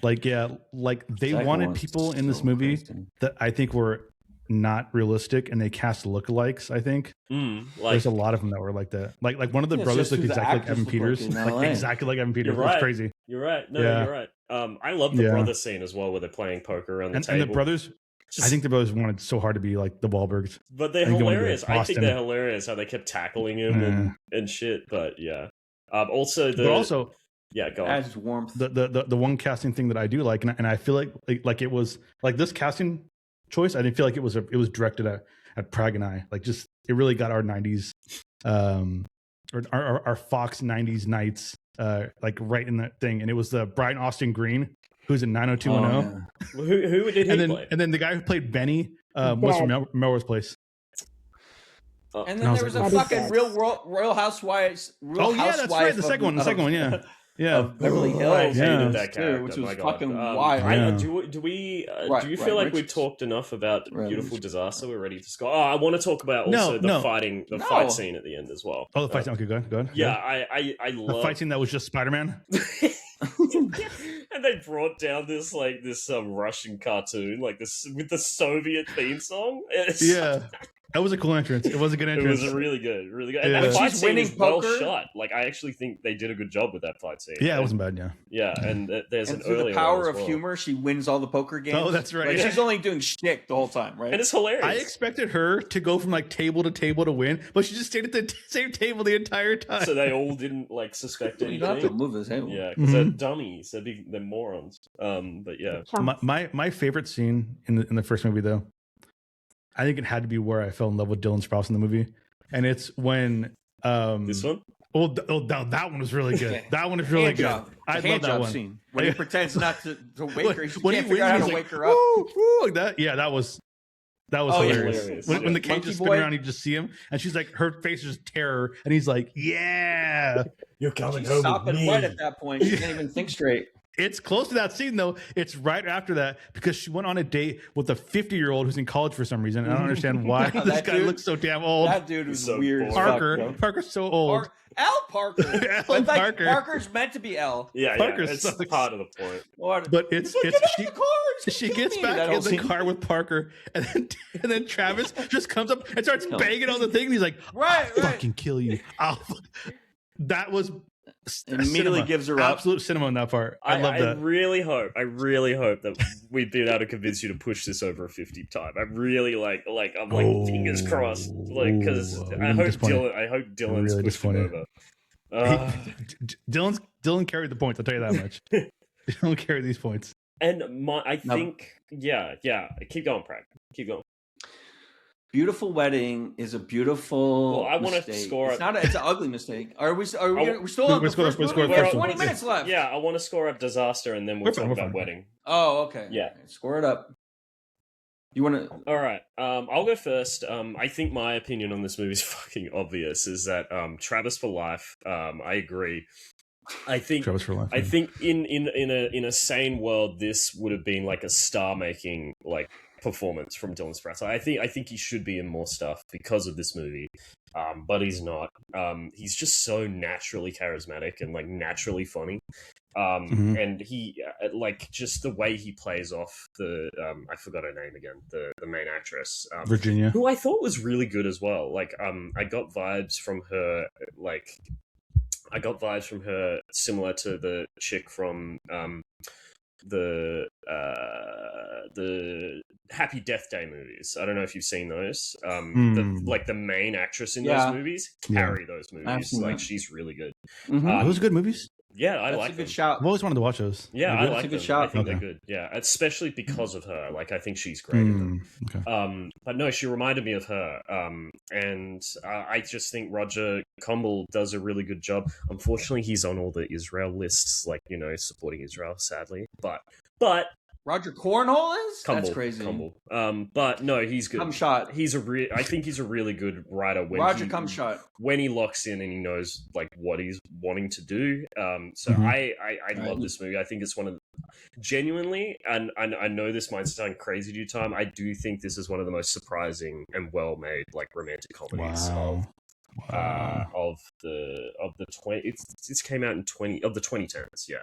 Like like they Second wanted one's people in this so movie crazy. that I think were not realistic, and they cast lookalikes. I think Like there's a lot of them that were like that. Like one of the Yeah, it's brothers just looked who the exactly like actors Evan look Peters, like in like LA. exactly like Evan Peters. You're It's right. crazy. you're right. No, Yeah. you're right. I love the Yeah. brother scene as well where they're playing poker around the And table. the brothers, Just- I think the brothers wanted so hard to be like the Wahlbergs. But they're I think they wanted to be hilarious. like I think Austin. they're hilarious how they kept tackling him and shit. But yeah. Also But also yeah, go on. Adds warmth. the one casting thing that I do like, and I feel like it was like this casting choice. I didn't feel like it was directed at Prague and I. Like just it really got our '90s, or our Fox '90s nights, like right in that thing. And it was the Brian Austin Green, who's in 90210. Who did he play? And then the guy who played Benny was from Melrose Place. Oh, And And I then was there was like, a what is fucking that? Real Housewives. Real Oh, yeah, that's right. The second one. Yeah. Yeah. Of Beverly Hills, I hated Yeah. that too, character, which my was God. fucking wild. Yeah. Do we Right, do you feel right, like we've Rich- talked enough about Right, Beautiful Rich- Disaster? We're ready to score. Oh, I want to talk about also the No. fight scene at the end as well. Oh, the fight scene. Okay, good. Yeah, I The love fight scene that was just Spider-Man. and they brought down this Russian cartoon like this with the Soviet theme song. Yeah. That was a cool entrance. It was a good It entrance. was really good. And Yeah. that When fight she's scene winning is well poker- shot. Like I actually think they did a good job with that fight scene. Yeah, it And- wasn't bad. Yeah. Yeah, and there's And an through earlier the power one as of well. humor, she wins all the poker games. Oh, that's right. Like, Yeah. she's only doing shtick the whole time, right? and it's hilarious. I expected her to go from like table to table to win, but she just stayed at the same table the entire time. So they all didn't like suspect you don't have to anything. move this table. Yeah, because they're Mhm. dummies. They're morons. But yeah, Chumps. My favorite scene in the first movie, though, I think it had to be where I fell in love with Dylan Sprouse in the movie, and it's when this one. that one was really good. Yeah. That one is really Hand good. job. I The love hand that job one. scene when he pretends not to wake her. She When can't he figure out how wins, to he's wake like, her up. "Woo, woo," like that. Yeah, that was Oh, yeah. hilarious. Hilarious, When yeah. the cage Monkey is spinning boy? around, you just see him, and she's like, her face is terror, and he's like, "Yeah." You're coming She's stopping right at that point. She can't even think straight. It's close to that scene though. It's right after that because she went on a date with a 50-year-old who's in college for some reason. And I don't understand why That this guy dude- looks so damn old. That dude was so weird. as bored. Parker, fuck, bro. Parker's so old. Al Parker. Al But, like, Parker. Parker's meant to be L. Yeah, Parker yeah. It's sucks. part of the point. What? But it's He's like, "Get she, out of the car, it's she gonna kill gets me." back That in whole the scene. car with Parker, and then Travis just comes up and starts banging on the thing. And he's like, Right, "I'll right. fucking kill you." That was Immediately cinema. gives her up. Absolute cinema in that part. I love that. I really hope that we've been able to convince you to push this over a 50 time. I'm really I'm fingers crossed, because Oh, I I'm hope disappointed. Dylan's Really pushed him disappointed. over. Dylan carried the points. I'll tell you that much. Dylan carried these points. And I think, yeah. Keep going, Prag. Keep going. Beautiful Wedding is a beautiful. Well, I wanna mistake. score It's up- It's an ugly mistake. We're still on We're the scoring- first we're movie. scoring We have first 20 one. minutes left. Yeah, I want to score up Disaster, and then we'll We're talk fine, we're about fine. Wedding. Oh, okay. Yeah. Score it up. You want to? All right, I'll go first. I think my opinion on this movie is fucking obvious. Is that Travis for life? I agree. I think Travis for life. I think in a sane world, this would have been like a star-making performance from Dylan Sprouse. I think he should be in more stuff because of this movie, but he's not. He's just so naturally charismatic and naturally funny, and he just the way he plays off the I forgot her name again, the main actress, Virginia. who I thought was really good as well. I got vibes from her similar to the chick from the Happy Death Day movies. I don't know if you've seen those. The main actress in Yeah. those movies carry those I've movies. seen that. She's really good. Mhm. Those are good movies. Yeah, I That's like a good them. shout. I've always wanted to watch those. Yeah, I They're good? like a good them. shot. I think Okay. they're good. Yeah, especially because of her. Like, I think she's great in them. Okay. But no, she reminded me of her. And I just think Roger Comble does a really good job. Unfortunately, he's on all the Israel lists, like, you know, supporting Israel, sadly. But Roger Cornhole is? Cumble, That's crazy. Cumble. But no, he's good. Cumshot. I think he's a really good writer Roger Cumshot. when he locks in and he knows like what he's wanting to do. So Mhm. I love this movie. I think it's one of genuinely, and I know this might sound crazy to you, Tom. I do think this is one of the most surprising and well made like romantic comedies Wow. of the 20. It's came out in 2010s. Yeah.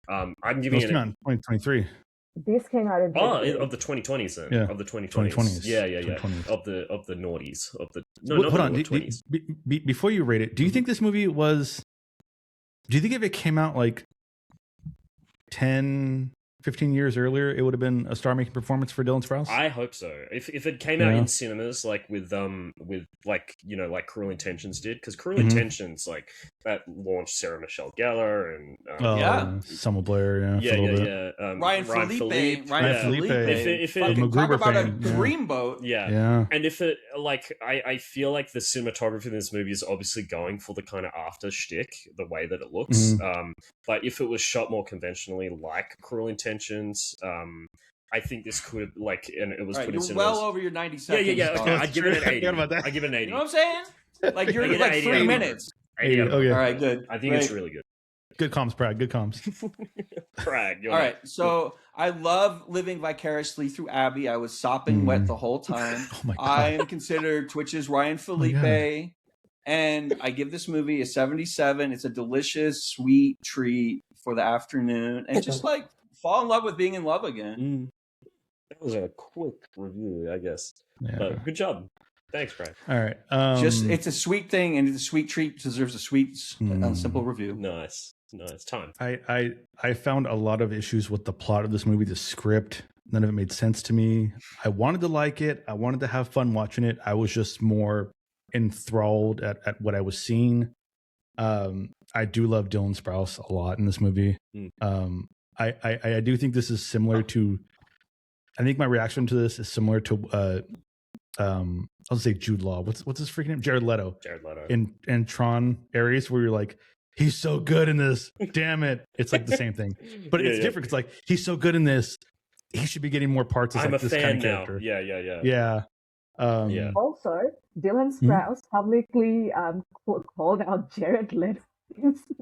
I'm giving Those it came out in 2023. This came out in of the 2020s then. Yeah. Of the 2020s. 2020s. Yeah. 2020s. Of the noughties. Of the Hold on. 20s. Before you rate it, do you think this movie was? Do you think if it came out like 10, 15 years earlier, it would have been a star-making performance for Dylan Sprouse? I hope so. If it came out in cinemas like with like, you know, like Cruel Intentions did, because Cruel Intentions like that launched Sarah Michelle Gellar and Summer Blair, Ryan Philippe. If it talk about a fan, dreamboat. Yeah. And if it like I feel like the cinematography in this movie is obviously going for the kind of after shtick, the way that it looks. But if it was shot more conventionally like Cruel Intentions, I think this could have like, and it was put in cinemas. Well over your 90 seconds. Yeah. Okay, I'd give it an 80. I give it an 80. You know what I'm saying? Like you're like 80 3 minutes. 80. Okay. All right, good. I think it's really good. Good comms, Prag. Good comms. Prag. All right, so I love living vicariously through Abby. I was sopping wet the whole time. Oh my God. I am considered Twitch's Ryan Felipe, and I give this movie a 77. It's a delicious, sweet treat for the afternoon, and just like fall in love with being in love again. That was a quick review, I guess. Yeah. But good job. Thanks, Brad. All right. It's a sweet thing, and the sweet treat deserves a sweet, simple review. Nice. Time. I found a lot of issues with the plot of this movie, the script. None of it made sense to me. I wanted to like it. I wanted to have fun watching it. I was just more enthralled at what I was seeing. I do love Dylan Sprouse a lot in this movie. I do think this is similar to. I think my reaction to this is similar to. I'll say Jude Law. What's his freaking name? Jared Leto. In Tron Ares, where you're like, he's so good in this. Damn it! It's like the same thing, but it's different. It's like he's so good in this. He should be getting more parts as I'm like a this fan kind of now. character. Yeah. Also, Dylan Sprouse publicly called out Jared Leto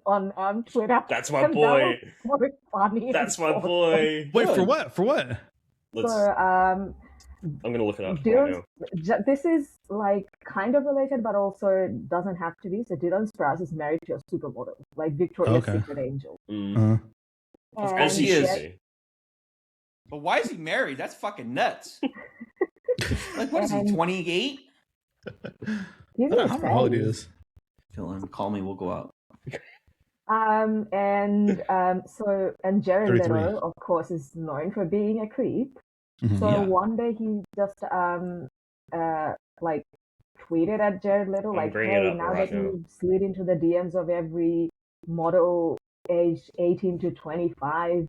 on Twitter. That's my boy. That was funny. That's my boy. Wait, for what? For what? I'm gonna look it up right now. This is like kind of related, but also doesn't have to be. So Dylan Sprouse is married to a supermodel, like Victoria's Secret Angel. Of course he is. But why is he married? That's fucking nuts. Like, what is he, 28? I don't know how old he is. Dylan, call me, we'll go out. And Jared 33. Leto, of course, is known for being a creep. Mm-hmm. So one day he just like tweeted at Jared Leto, like, hey, now that you slid into the DMs of every model aged 18 to 25,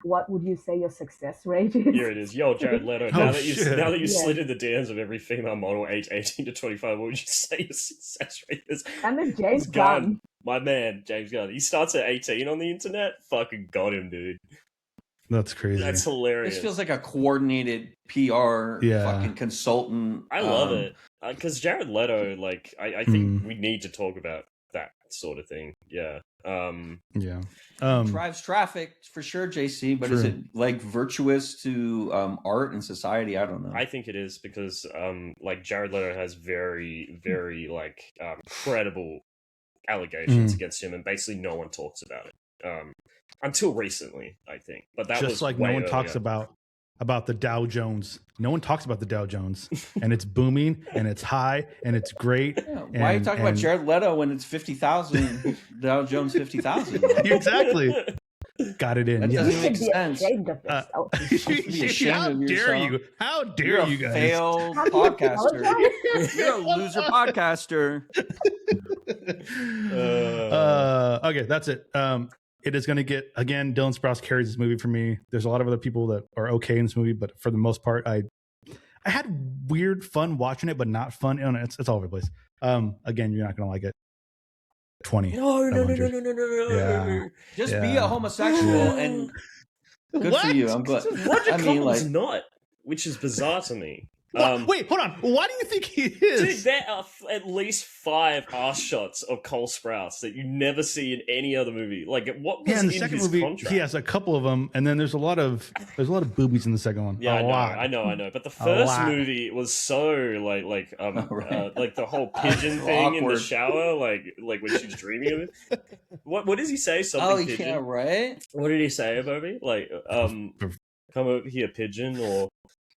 what would you say your success rate is? Here it is. Yo, Jared Leto. Now that you slid in the DMs of every female model aged 18 to 25, what would you say your success rate is? And then James Gunn. My man, James Gunn. He starts at 18 on the internet. Fucking got him, dude. That's crazy. That's hilarious. This feels like a coordinated PR fucking consultant. I love it. Because Jared Leto, like, I think we need to talk about that sort of thing. Yeah. Drives traffic for sure, JC, but is it like virtuous to art and society? I don't know. I think it is because like Jared Leto has very, very like credible allegations against him, and basically no one talks about it. Until recently, I think. But that just was like no one talks about the Dow Jones. No one talks about the Dow Jones, and it's booming, and it's high, and it's great. Yeah, why are you talking about Jared Leto when it's 50,000? Dow Jones 50,000. Exactly. Got it in. That doesn't make sense. How dare you? How dare you guys? Failed podcaster. You're a loser podcaster. Okay, that's it. it is going to get, again, Dylan Sprouse carries this movie for me. There's a lot of other people that are okay in this movie, but for the most part, I had weird fun watching it, but not fun. It's all over the place. Again, you're not going to like it. 20. No. Yeah. Just be a homosexual and good for you. I'm glad. Roger Cotton's not, which is bizarre to me. Wait, hold on. Why do you think he is? Dude, there are at least 5 arse shots of Cole Sprouse that you never see in any other movie. Like, what was in the in second his movie? contract? He has a couple of them, and then there's a lot of boobies in the second one. Yeah, I know. But the first movie was so like the whole pigeon thing in the shower, like when she's dreaming of it. What does he say? Something pigeon? Yeah, right. What did he say, Oboebee? Like, come over here, pigeon, or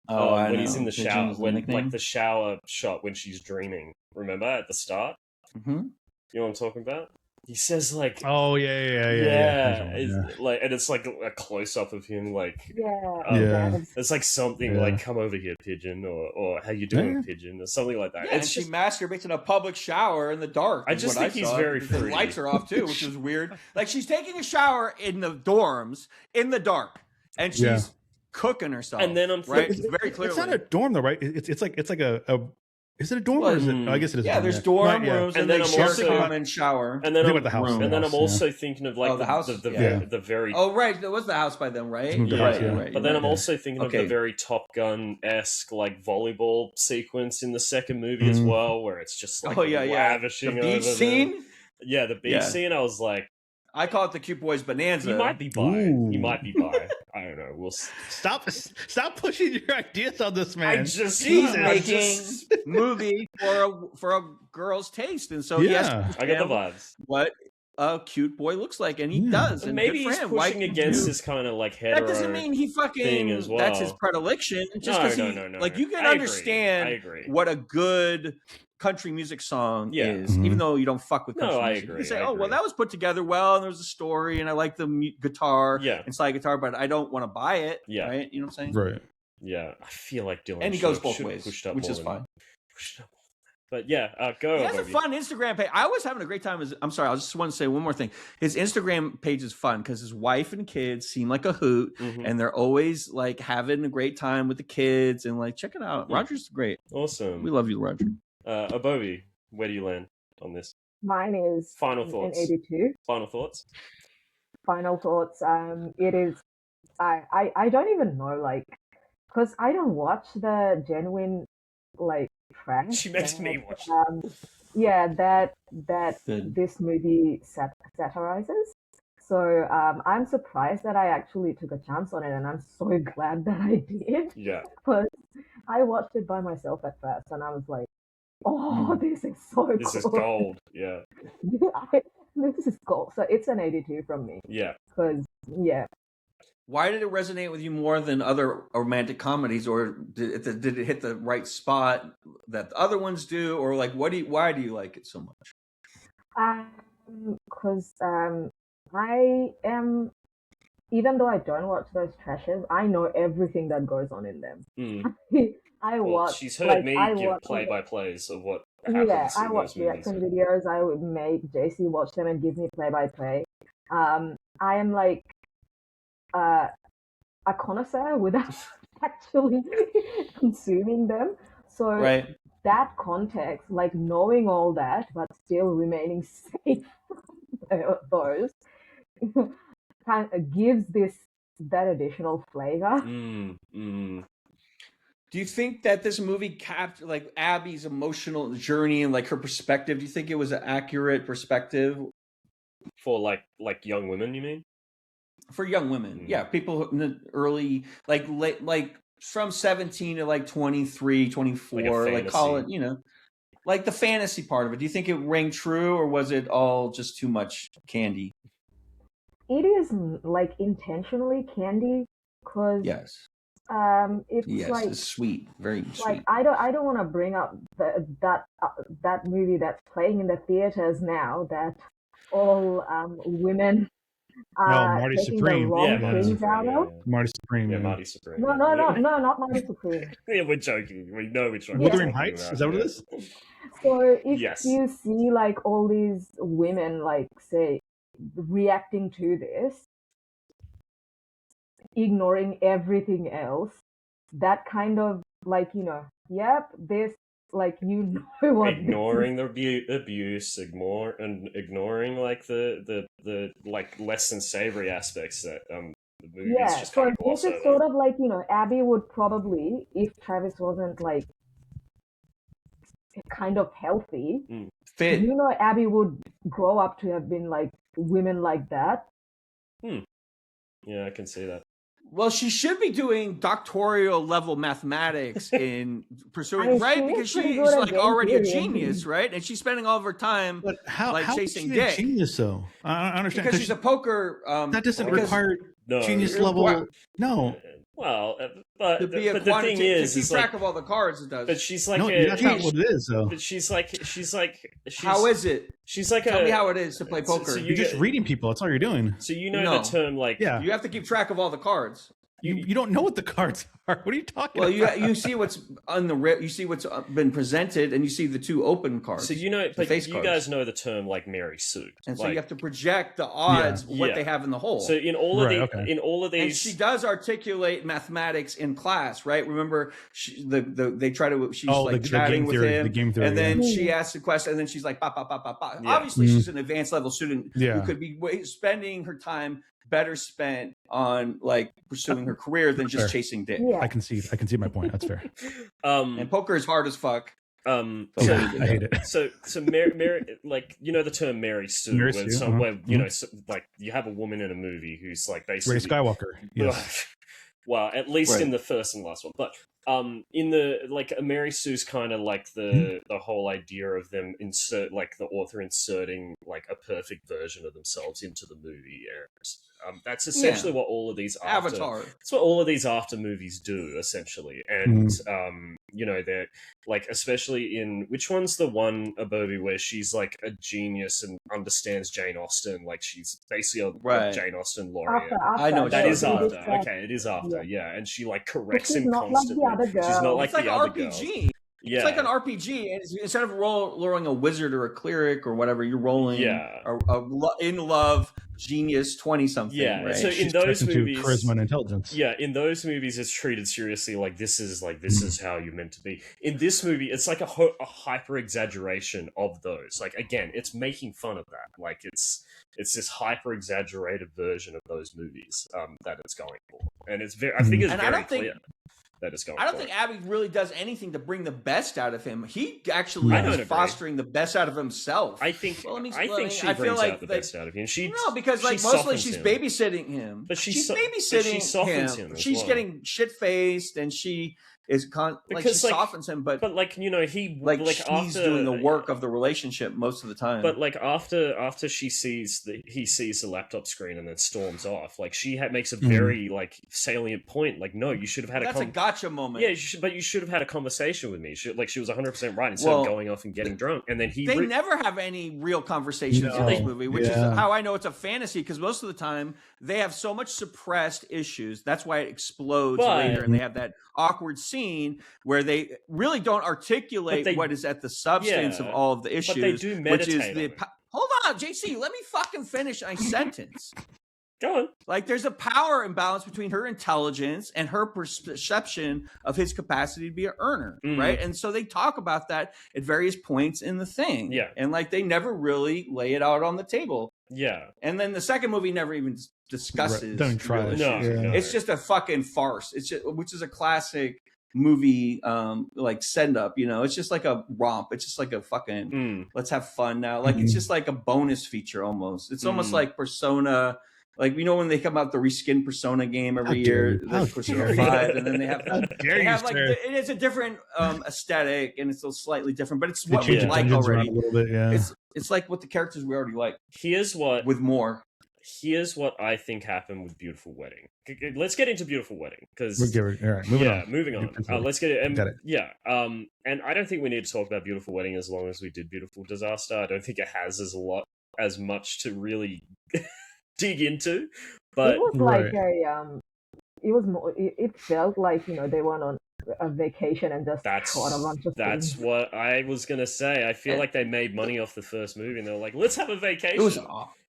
when he's in the shower, like the shower shot when she's dreaming. Remember at the start? Mm-hmm. You know what I'm talking about? He says like, "Oh yeah." Like, and it's like a close up of him, like, it's like something like, "Come over here, pigeon," or "How you doing, pigeon," or something like that. Yeah, and she masturbates in a public shower in the dark. I just think he's very free. The lights are off too, which is weird. Like she's taking a shower in the dorms in the dark, and she's cooking herself, and then I'm right. It's very clearly. It's not a dorm though, right? It's like a. Is it a dorm or is it? I guess it is. Yeah, there's dorm rooms, and then I'm also common shower, and then I'm also thinking of like the house, the very. Oh right, there was the house by them, right? Right. But then I'm also thinking of the very Top Gun-esque like volleyball sequence in the second movie as well, where it's just like lavishing the beach over scene. Yeah, the beach scene. I was like, I call it the Cute Boys Bonanza. He might be bi. I don't know. We'll stop pushing your ideas on this man. He's making movie for a girl's taste, and so I get the vibes. What a cute boy looks like, and he does. And maybe he's pushing against this kind of like hetero. That doesn't mean he fucking thing as well. That's his predilection. Just no. Like you can understand what a good country music song is, even though you don't fuck with country music. Agree. You can say, well, that was put together well, and there was a story, and I like the guitar and slide guitar, but I don't want to buy it. Yeah. Right? You know what I'm saying? Right. Yeah. I feel like Dylan and he goes both ways, which is fine. But yeah, go. He has a fun Instagram page. I was having a great time. I'm sorry, I just want to say one more thing. His Instagram page is fun because his wife and kids seem like a hoot, and they're always like having a great time with the kids. And like, check it out. Roger's great. Awesome. We love you, Roger. Oboebee, where do you land on this? Mine is final thoughts. 82. Final thoughts. It is. I don't even know, like, because I don't watch the genuine like trash. She makes me watch. That this movie satirizes. So I'm surprised that I actually took a chance on it, and I'm so glad that I did. Yeah. Because I watched it by myself at first, and I was like, "Oh, this is so cool. This is gold." Yeah. This is gold. So it's an 82 from me. Yeah. Because Why did it resonate with you more than other romantic comedies, or did it hit the right spot that the other ones do, or like why do you like it so much? Because I am, even though I don't watch those trashes, I know everything that goes on in them. She's heard me give play-by-plays of what happens. Yeah, I watch reaction videos. I would make JC watch them and give me play-by-play. I am like a connoisseur without actually consuming them. So that context, like knowing all that, but still remaining safe from those, kind of gives that additional flavor. Do you think that this movie captured like Abby's emotional journey and like her perspective? Do you think it was an accurate perspective for like young women? You mean for young women? Yeah, people in the early like from 17 to like 23, 24, like call it, like the fantasy part of it. Do you think it rang true, or was it all just too much candy? It is like intentionally candy because it's sweet, very sweet. Like I don't want to bring up that movie that's playing in the theaters now that all women Marty Supreme. Marty Supreme. Marty Supreme. No, not Marty Supreme. Yeah, we're joking. We know which one. Wuthering Heights. Is that what it is? So if you see like all these women like say reacting to this, ignoring everything else, that kind of like, yep, this, like, what ignoring the abuse, ignoring like the like less than savory aspects that the movie is just kind of this is sort of like, Abby would probably, if Travis wasn't like kind of healthy, fit. Abby would grow up to have been like women like that. Yeah, I can see that. Well, she should be doing doctoral level mathematics in pursuing, right? Because she's like already a genius, right? And she's spending all of her time but how chasing is she dick. A genius, though? I don't understand. Because she's a poker. That doesn't require genius level. No. Well, but to be the thing is, to keep track of all the cards, it does. But she's like, that's not what it is, though. But she's like, how is it? She's like, tell me how it is to play poker. So you're just reading people. That's all you're doing. So the term, like, you have to keep track of all the cards. You don't know what the cards are. What are you talking about? Well, you see what's on the you see what's been presented, and you see the two open cards. So but you guys know the term like Mary Sue, and so you have to project the odds what they have in the hole. So in all of these, and she does articulate mathematics in class, right? Remember, they try to she's like chatting with him, the game theory, and then she asks a question, and then she's like, ba ba ba ba ba. Obviously, she's an advanced level student who could be spending her time better spent on like pursuing her career than just chasing dick. I can see my point. That's fair. And poker is hard as fuck. I hate it. So Mary, like, the term Mary Sue, where like you have a woman in a movie who's like basically Ray Skywalker. Yes. Well, at least in the first and last one, but in the like Mary Sue's kind of like the whole idea of them the author inserting like a perfect version of themselves into the movie. That's essentially what all of these Avatar. That's what all of these after movies do essentially, and they're like, especially in which one's the one, Oboebee, where she's like a genius and understands Jane Austen, like she's basically a Jane Austen laureate. After, I know that is after. Okay, it is after. Yeah, and she like corrects him constantly. She's not like the other girl. Yeah. It's like an RPG, and instead of rolling a wizard or a cleric or whatever, you're rolling a in love genius 20-something. Yeah, right? so in those movies, charisma and intelligence. Yeah, in those movies, it's treated seriously. Like this is how you're meant to be. In this movie, it's like a hyper exaggeration of those. Like again, it's making fun of that. Like it's this hyper exaggerated version of those movies that it's going for, and it's very. I think it's very clear. I don't think Abby really does anything to bring the best out of him. He actually is fostering the best out of himself. I think. Well, she brings out the best out of him. Because like mostly she's babysitting him. But she's babysitting him. She's getting shit faced, and she is she softens him. But like he's doing the work of the relationship most of the time. But like after he sees the laptop screen and then storms off, like she makes a very like salient point. Like, no, you should have had a gotcha moment. Yeah, but you should have had a conversation with me. She was 100% right instead of going off and getting drunk. And then they never have any real conversations in this movie, which is how I know it's a fantasy, because most of the time they have so much suppressed issues. That's why it explodes later, and they have that awkward scene where they really don't articulate what is at the substance of all of the issues. But they do meditate. Which is hold on, JC, let me fucking finish my sentence. Go on. Like, there's a power imbalance between her intelligence and her perception of his capacity to be an earner, right? And so they talk about that at various points in the thing. Yeah. And, like, they never really lay it out on the table. Yeah. And then the second movie never even discusses. Don't try it. No. It's just a fucking farce. It's just, which is a classic movie like send up, it's just like a romp. It's just like a fucking let's have fun now. Like it's just like a bonus feature almost. It's almost like Persona. Like, when they come out the reskin Persona game every year, like Persona 5, and then they have like it is a different aesthetic, and it's still slightly different, but it's what we like already. A little bit, yeah. It's like what the characters we already like. Here's what I think happened with Beautiful Wedding. Let's get into Beautiful Wedding, because moving on. Let's get it. And I don't think we need to talk about Beautiful Wedding as long as we did Beautiful Disaster. I don't think it has as much to really dig into, but it was like it felt like they went on a vacation and just caught a bunch of things. What I was gonna say. I feel like they made money off the first movie, and they were like, let's have a vacation.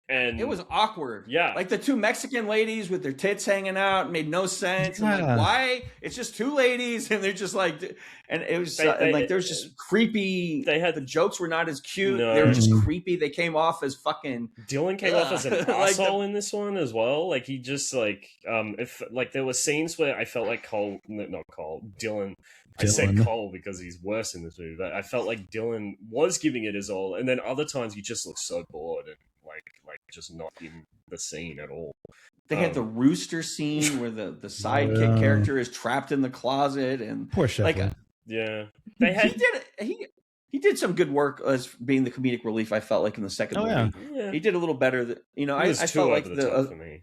And it was awkward. Yeah. Like the two Mexican ladies with their tits hanging out made no sense. I'm like, why? It's just two ladies and they're just like, and it was like, there was just creepy. The jokes were not as cute. No. They were just creepy. They came off as fucking. Dylan came off as an asshole in this one as well. Like he just like, if like there were scenes where I felt like Dylan. I said Cole because he's worse in this movie, but I felt like Dylan was giving it his all, and then other times he just looked so bored and like just not in the scene at all. They had the rooster scene where the sidekick character is trapped in the closet, and poor Shepard. Like, they had he did some good work as being the comedic relief. I felt like in the second movie, he did a little better. I felt like for me.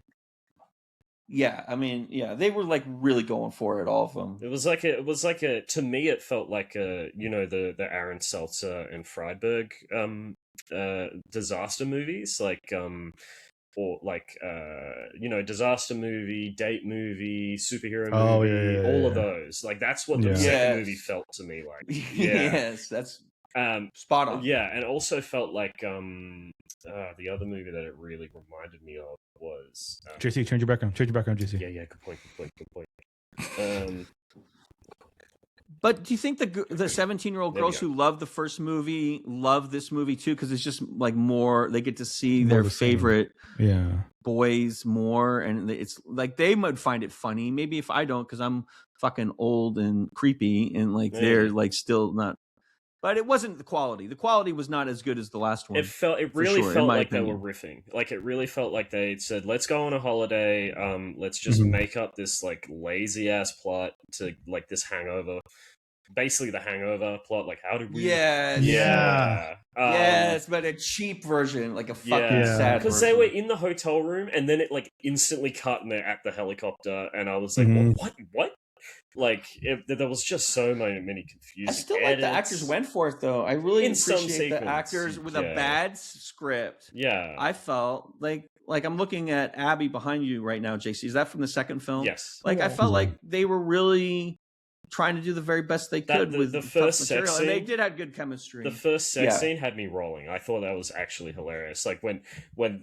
Yeah, I mean, they were like really going for it, all of them. It was like a to me it felt like a the Aaron Seltzer and Friedberg disaster movies, like or like disaster movie, date movie, superhero movie, all of those. Like that's what the second movie felt to me like. Yes, that's spot on. Yeah, and also felt like the other movie that it really reminded me of was JC. Change your background, JC. Yeah. Good point. But do you think the 17-year-old girls who love the first movie love this movie too? Because it's just like more, they get to see their favorite boys more, and it's like they might find it funny. Maybe if I don't, because I'm fucking old and creepy, and like they're like still not. But it wasn't the quality. The quality was not as good as the last one. It really felt like they were riffing. Like it really felt like they said, "Let's go on a holiday. Let's just make up this like lazy ass plot to like this hangover." Basically, the Hangover plot. Like, how did we? Yes, but a cheap version, like a fucking sad. Because they were in the hotel room, and then it like instantly cut, and they're at the helicopter, and I was like, "What?" Like there was just so many confusing. I still like the actors went for it though. I really appreciate the actors with a bad script. Yeah, I felt like I'm looking at Abby behind you right now, JC. Is that from the second film? Yes. Like I felt like they were really trying to do the very best they could with the first sex scene, and they did have good chemistry. The first sex scene had me rolling. I thought that was actually hilarious. Like when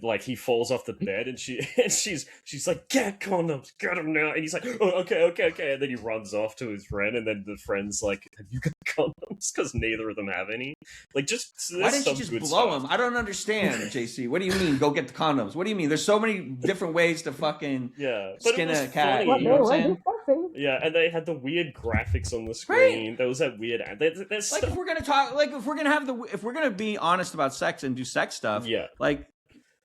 like he falls off the bed and she's like, "Get condoms, get them now," and he's like, "Oh, okay," and then he runs off to his friend, and then the friend's like, "Have you got condoms?" Because neither of them have any. Like, just why didn't you just blow him? I don't understand, JC. What do you mean? Go get the condoms? What do you mean? There's so many different ways to fucking skin a cat. You know what I'm saying? Yeah, and they had the weird graphics on the screen. Right. There was that weird. There's like if we're gonna talk, like if we're gonna be honest about sex and do sex stuff. Yeah. Like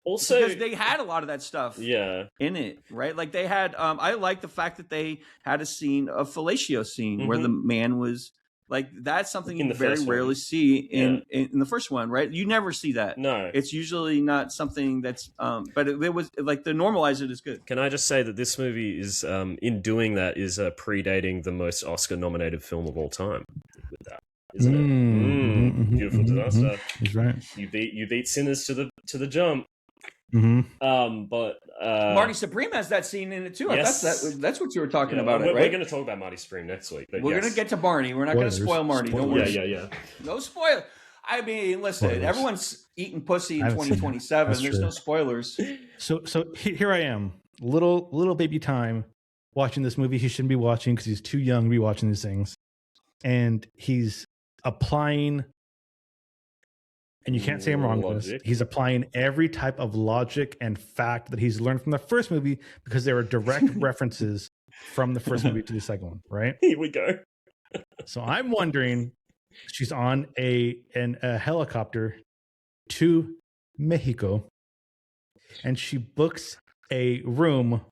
also because they had a lot of that stuff. Yeah. In it, right? Like they had. I like the fact that they had a fellatio scene where the man was. Like that's something you very rarely see in the first one, right? You never see that. No, it's usually not something that's. But it was like to normalize it is good. Can I just say that this movie is, in doing that, is predating the most Oscar-nominated film of all time. With that, isn't it? Beautiful disaster. He's right. You beat Sinners to the jump. But Marty Supreme has that scene in it too. Yes. That's what you were talking about, right? We're going to talk about Marty Supreme next week. But we're going to get to Barney. We're not going to spoil Marty. Don't worry. Yeah. No spoil. I mean, listen. Everyone's eating pussy in 2027. There's no spoilers. So here I am, little baby time, watching this movie he shouldn't be watching because he's too young to be watching these things, and he's applying. And you can't say I'm wrong with this. He's applying every type of logic and fact that he's learned from the first movie because there are direct references from the first movie to the second one, right? Here we go. So I'm wondering, she's on a helicopter to Mexico, and she books a room,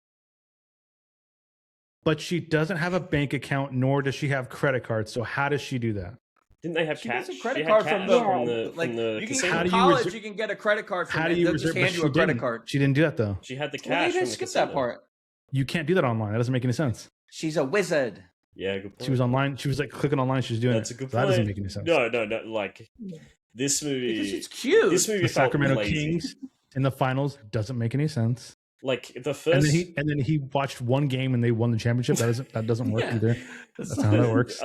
but she doesn't have a bank account, nor does she have credit cards. So how does she do that? Didn't they have cash? She has a credit card from the like you can in college. You can get a credit card from. They'll just hand you a credit card. She didn't do that though. She had the cash. Well, they didn't skip that part. You can't do that online. That doesn't make any sense. She's a wizard. Yeah, good point. She was online. She was like clicking online. She was doing That's it. a good point. That doesn't make any sense. No. Like this movie. Because it's cute. This movie the felt Sacramento lazy. Kings in the finals doesn't make any sense. like the first, and then he watched one game and they won the championship. That doesn't work either. That's not how that works.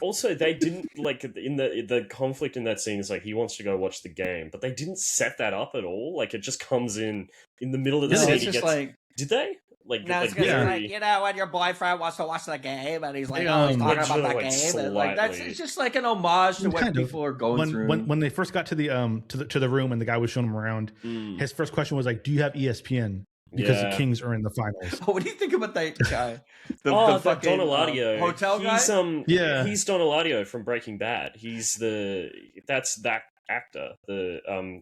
Also, they didn't like in the conflict in that scene is like he wants to go watch the game, but they didn't set that up at all. Like it just comes in the middle of the scene. It's just like, did they? Like, no, it's like, you know, when your boyfriend wants to watch the game and he's like, he's talking about that game, and like it's just like an homage to what people are going through. When they first got to the room and the guy was showing him around, his first question was like, "Do you have ESPN?" Because the Kings are in the finals. What do you think about that guy? The fucking Don Eladio hotel guy. He's Don Eladio from Breaking Bad. He's that actor.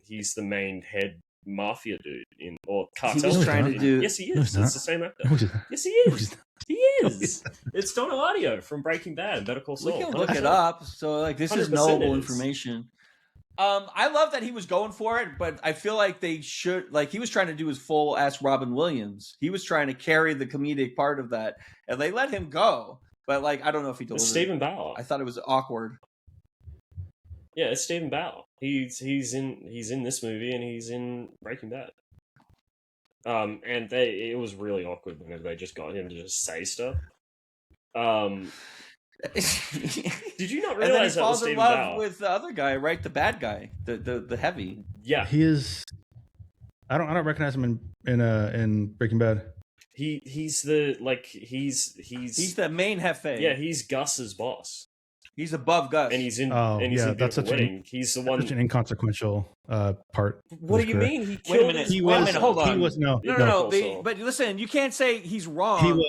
He's the main head mafia dude or cartel. He was trying to do. Yes, he is. It's the same actor. Yes, he is. He is. It's Don Eladio from Breaking Bad and Better Call Saul. We can look it up. So like, this is knowable information. I love that he was going for it, but I feel like they should, like, he was trying to do his full ass Robin Williams. He was trying to carry the comedic part of that, and they let him go. But like, I don't know if he delivered. It's Stephen Bauer. I thought it was awkward. Yeah, it's Stephen Bauer. He's in this movie and he's in Breaking Bad. And it was really awkward when they just got him to just say stuff. Did you not realize and then he that was falls in Stephen love Bauer? with the other guy, right? The bad guy, the heavy. Yeah, he is. I don't recognize him in Breaking Bad. He's the main jefe. Yeah, he's Gus's boss. He's above Gus, and he's in. That's such he's the one. Such an inconsequential part. What do you mean? He Wait a minute. Hold on. He was no. But listen, you can't say he's wrong.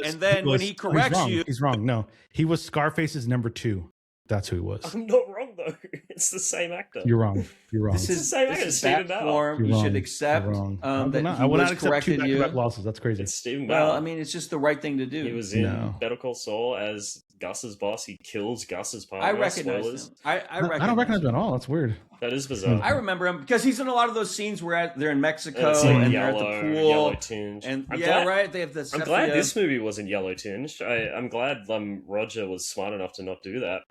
When he corrects you, he's wrong. No, he was Scarface's number 2. That's who he was. I'm not wrong though. It's the same actor. You're wrong. This is the same actor. Stephen Bauer. You should accept that I will not accept two back-to-back losses. That's crazy. It's Stephen Bauer. Well, I mean, it's just the right thing to do. He was in Better Call Saul as Gus's boss. He kills Gus's partner. I recognize him. I don't recognize him at all. That's weird. That is bizarre. I remember him because he's in a lot of those scenes where they're in Mexico and they're at the pool. Yellow tinge. And right. They have the. I'm glad this movie wasn't yellow tinged. I'm glad Roger was smart enough to not do that.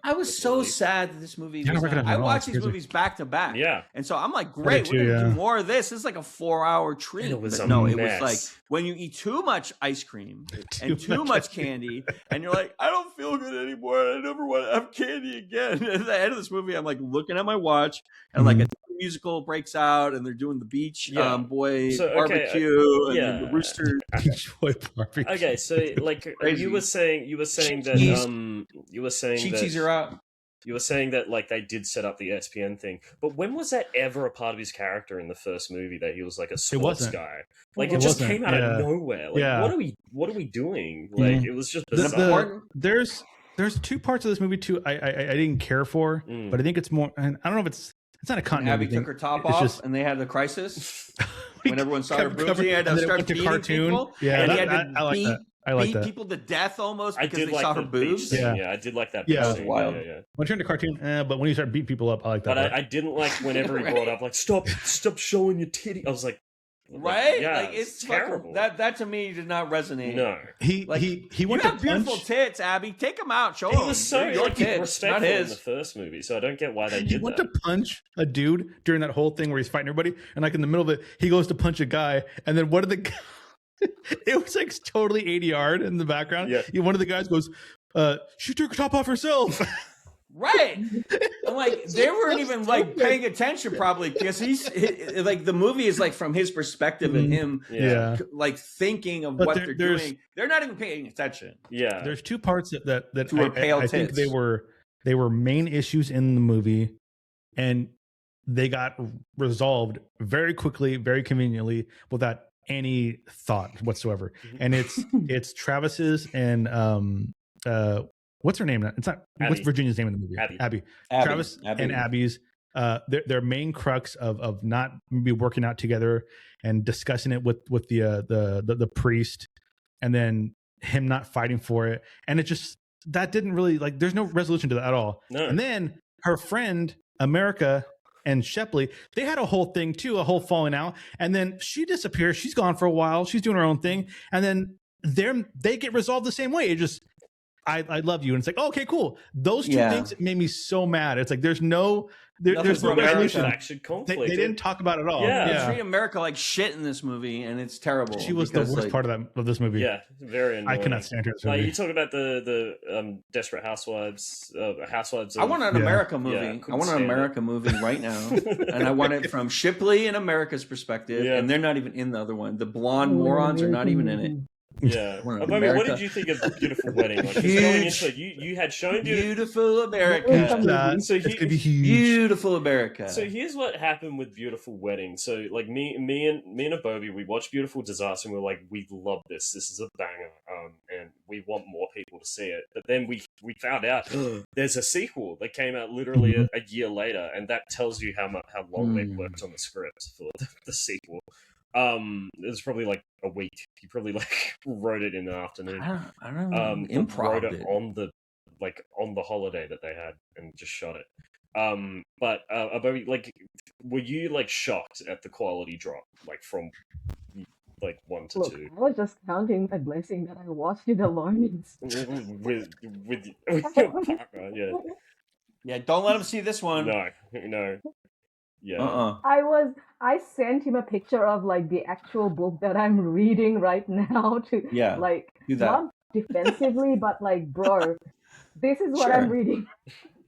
I was so sad that this movie was I watched these movies back to back. Yeah. And so I'm like, great, we're going to do more of this. This is like a 4-hour treat. It was it was like when you eat too much ice cream and too much candy, and you're like, I don't feel good anymore. I never want to have candy again. And at the end of this movie, I'm like looking at my watch, and like a musical breaks out, and they're doing the beach boy barbecue and the rooster. Beach boy barbecue. Okay, so like you were saying that cheatsies are out. You were saying that like they did set up the ESPN thing, but when was that ever a part of his character in the first movie that he was like a sports guy? Like it just came out of nowhere. Like what are we doing? Like it was just bizarre. There's 2 parts of this movie too I didn't care for, but I think it's more. And I don't know if it's not a continuity. Abby took her top off, and they had the crisis when everyone saw her boobs. He had to start beating people. Yeah, and he had to I like that. I like that. People to death almost because they like saw her boobs. Yeah, I did like that. Yeah, scene. Wild. Yeah. When you turn to cartoon, but when you start beating people up, I like that. But I didn't like whenever he brought up like stop showing your titty. I was like, right? Yeah, like it's terrible. That to me did not resonate. No, he went to punch. Beautiful tits, Abby. Take them out. Show he them. was so respectful in the first movie, so I don't get why they did that. He went to punch a dude during that whole thing where he's fighting everybody, and like in the middle of it, he goes to punch a guy, and then what did the guy? It was like totally 80 yard in the background. Yeah. One of the guys goes, she took her top off herself. Right. I'm like, they weren't even like paying attention probably because he's like the movie is like from his perspective and him like thinking of what they're doing. They're not even paying attention. Yeah. There's 2 parts that I think they were main issues in the movie, and they got resolved very quickly, very conveniently without any thought whatsoever. And it's Travis's and what's her name? It's not Abby. What's Virginia's name in the movie? Abby. Travis and Abby's their main crux of not maybe working out together and discussing it with the priest, and then him not fighting for it, and it just that didn't really like there's no resolution to that at all. No. And then her friend America and Shepley, they had a whole thing too, a whole falling out, and then she disappears. She's gone for a while. She's doing her own thing, and then they get resolved the same way. It just I love you, and it's like, oh, okay, cool. Those two Yeah. things made me so mad. It's like there's no Nothing there's for no America. resolution. Faction conflict. They didn't talk about it at all. Yeah. They treat America like shit in this movie, and it's terrible. She was the worst part of this movie. Yeah, very annoying. I cannot stand her. Like you talk about the Desperate Housewives, Housewives. I want an America movie. Yeah, I want an America movie right now, and I want it from Shipley and America's perspective. Yeah. And they're not even in the other one. The blonde morons are not even in it. Yeah. Oboebee, what did you think of Beautiful Wedding? Like, going into it, you had shown Beautiful America. So it's gonna be huge. Beautiful America. So here's what happened with Beautiful Wedding. So like me and Oboebee, we watched Beautiful Disaster and we were like, we love this. This is a banger. And we want more people to see it. But then we found out there's a sequel that came out literally a year later, and that tells you how long they worked on the script for the sequel. It was probably like a week. He probably like wrote it in the afternoon. I don't know. Improv wrote it on the holiday that they had and just shot it. But Oboebee, like, were you like shocked at the quality drop, like from like 1 to 2? I was just counting my blessing that I watched it alone. with your partner, yeah. Yeah, don't let him see this one. No. Yeah. I sent him a picture of like the actual book that I'm reading right now to like do that. Not defensively, but like, bro, this is what I'm reading.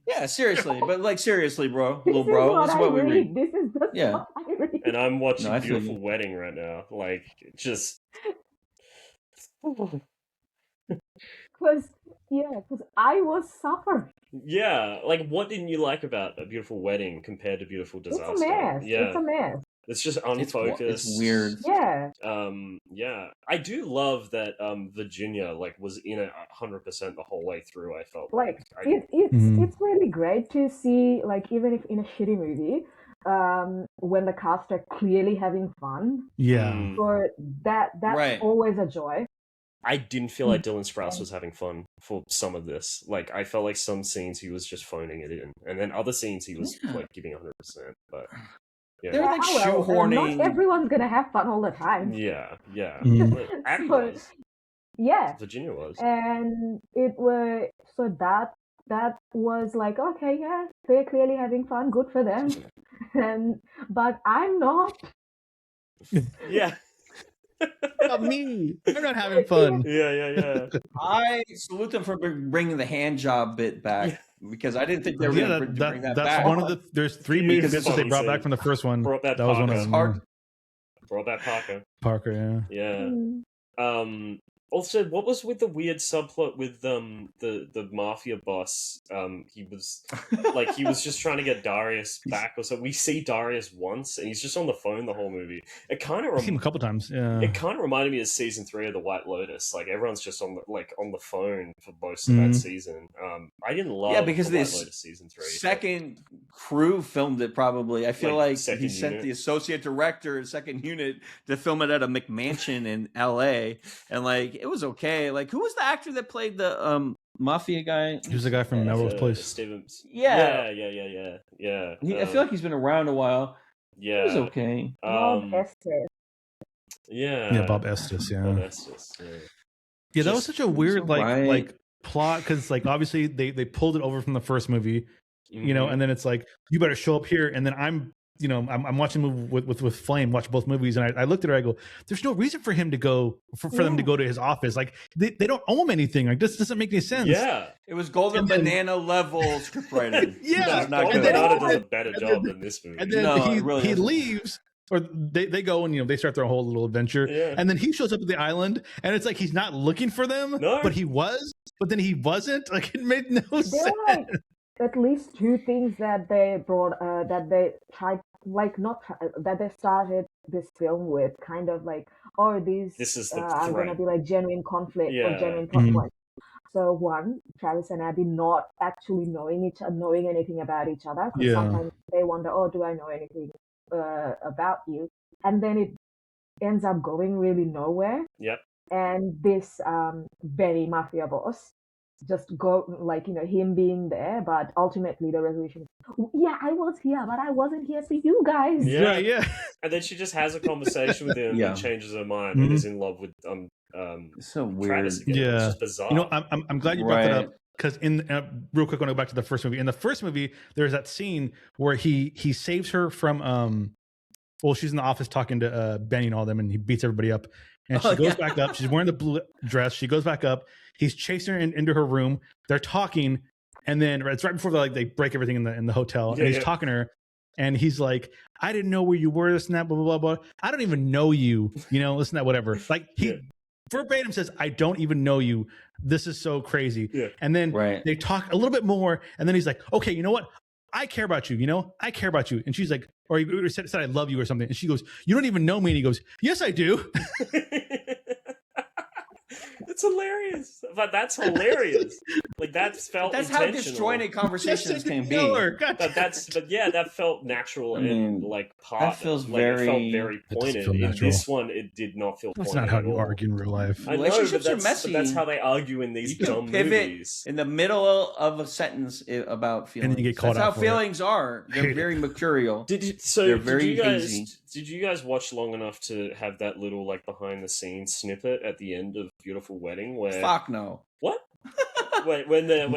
Yeah, seriously, but like seriously, bro, This is what we read. This is the stuff I read. And I'm watching Beautiful Wedding right now. Like, just because I was suffering. Yeah, like what didn't you like about A Beautiful Wedding compared to Beautiful Disaster? It's a mess. Yeah. It's a mess. It's just unfocused. It's weird. Yeah. Yeah. I do love that Virginia like was in it 100% the whole way through. I felt like it's really great to see, like, even if in a shitty movie, when the cast are clearly having fun. Yeah. So that's always a joy. I didn't feel like Dylan Sprouse was having fun for some of this. Like, I felt like some scenes he was just phoning it in, and then other scenes he was like giving 100%. But yeah, they're like shoehorning. Not everyone's gonna have fun all the time. Yeah. Abby So, was. Yeah. Virginia was. And it was that was like, okay, yeah, they're clearly having fun. Good for them. But I'm not. Yeah. Not me. I'm not having fun. Yeah. I salute them for bringing the hand job bit back because I didn't think they were going to bring that back. That's one of the. There's 3 main bits that they brought back from the first one. That was one of them. Brought back Parker. Parker, yeah. Yeah. Also, what was with the weird subplot with the mafia boss? He was just trying to get Darius back or so. We see Darius once, and he's just on the phone the whole movie. It kind of seen him a couple times. Yeah, it kind of reminded me of season 3 of The White Lotus. Like everyone's just on the phone for most of that season. I didn't love because The White this Lotus season 3. Second crew filmed it probably. I feel like he sent unit. The associate director, second unit, to film it at a McMansion in L.A. and like. It was okay. Like, who was the actor that played the mafia guy? He was the guy from Melrose Place. Stevens. Yeah. I feel like he's been around a while. Yeah. It was okay. Bob Estes. Yeah, Bob Estes. Yeah. Bob Estes. Yeah, that was such a weird like plot because like obviously they pulled it over from the first movie, you know, and then it's like you better show up here, and then I'm watching a movie with Flame, watch both movies, and I looked at her, I go, there's no reason for him to go, for them to go to his office. Like, they don't owe him anything. Like, this doesn't make any sense. Yeah. It was Golden Banana level script writing. Yeah. Golden Banana does a better job than this movie. And then he leaves, or they go and, they start their whole little adventure. Yeah. And then he shows up at the island, and it's like he's not looking for them, but he was, but then he wasn't. Like, it made no sense. There were, like, at least 2 things that they brought, that they tried, that they started this film with, kind of like, this is are going to be like genuine conflict or genuine plot points. So one, Travis and Abby not actually knowing anything about each other. Because sometimes they wonder, do I know anything about you? And then it ends up going really nowhere. Yep. And this Benny mafia boss just go like him being there, but ultimately the resolution. Yeah, I was here, but I wasn't here for you guys. Yeah. And then she just has a conversation with him and changes her mind and is in love with It's so weird. Travis again. Yeah, It's just bizarre. I'm glad you brought that up, because in real quick, I want to go back to the first movie. In the first movie, there's that scene where he saves her from well, she's in the office talking to Benny and all them, and he beats everybody up. And she goes back up. She's wearing the blue dress. She goes back up. He's chasing her into her room. They're talking, and then it's right before they break everything in the hotel. And he's talking to her, and he's like, "I didn't know where you were. This and that. Blah blah blah blah. I don't even know you. Listen, that whatever." Like he verbatim says, "I don't even know you. This is so crazy." Yeah. And then they talk a little bit more, and then he's like, "Okay, you know what? I care about you. I care about you." And she's like, or he said, "I love you" or something. And she goes, "You don't even know me." And he goes, "Yes, I do." It's hilarious, but that's hilarious. Like that's how disjointed conversations can be. That felt natural and like that feels like, it felt very pointed. In this one, it did not feel. That's pointed not how you argue in real life. I know, Relationships but are messy. But that's how they argue in these dumb pivot movies. In the middle of a sentence about feelings. And then you get called that's out how feelings are. They're very mercurial. They're very hazy. Did you guys watch long enough to have that little like behind the scenes snippet at the end of Beautiful Wedding where fuck no. What? Wait, when they're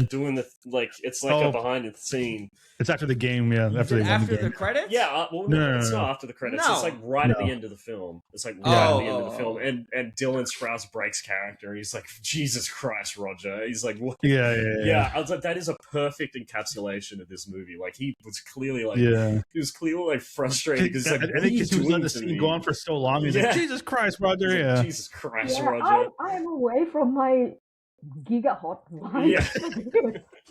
doing the like it's like a behind the scene. It's after the game, after the credits. Yeah, no, it's not after the credits. No. It's like right at the end of the film. It's like right at the end of the film, and Dylan Sprouse breaks character. He's like, "Jesus Christ, Roger." He's like, "What?" Yeah. I was like, that is a perfect encapsulation of this movie. Like he was clearly frustrated because he's like, I think he was letting the scene go on for so long. He's like, "Jesus Christ, Roger." Like, Jesus Christ, Roger. I'm away from my giga hot wife.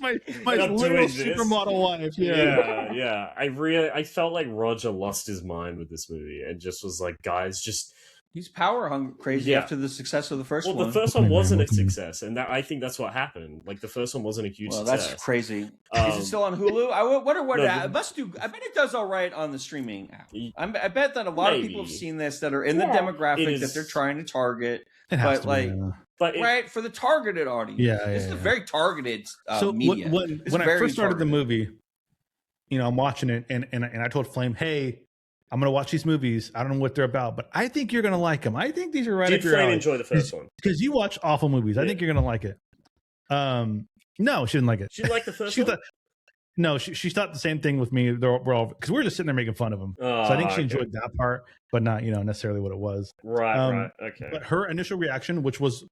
my little supermodel wife. Yeah. I felt like Roger lost his mind with this movie and just was like, guys, just he's power hungry crazy after the success of the first one. Well, the first one wasn't a success, and I think that's what happened. Like the first one wasn't a huge success. That's crazy. Is it still on Hulu? I wonder what it must do. I bet it does all right on the streaming app. I bet that a lot of people have seen this that are in the demographic that they're trying to target. But for the targeted audience. This is a very targeted media. When I first started the movie, I'm watching it, and I told Flame, "Hey, I'm going to watch these movies. I don't know what they're about, but I think you're going to like them. I think these are right up your alley." Did Flame enjoy the first one? Because you watch awful movies. I think you're going to like it. No, she didn't like it. She didn't like the first one? No, she thought the same thing with me. We're all because we were just sitting there making fun of him. So I think she enjoyed that part, but not necessarily what it was. Right. Okay. But her initial reaction, which was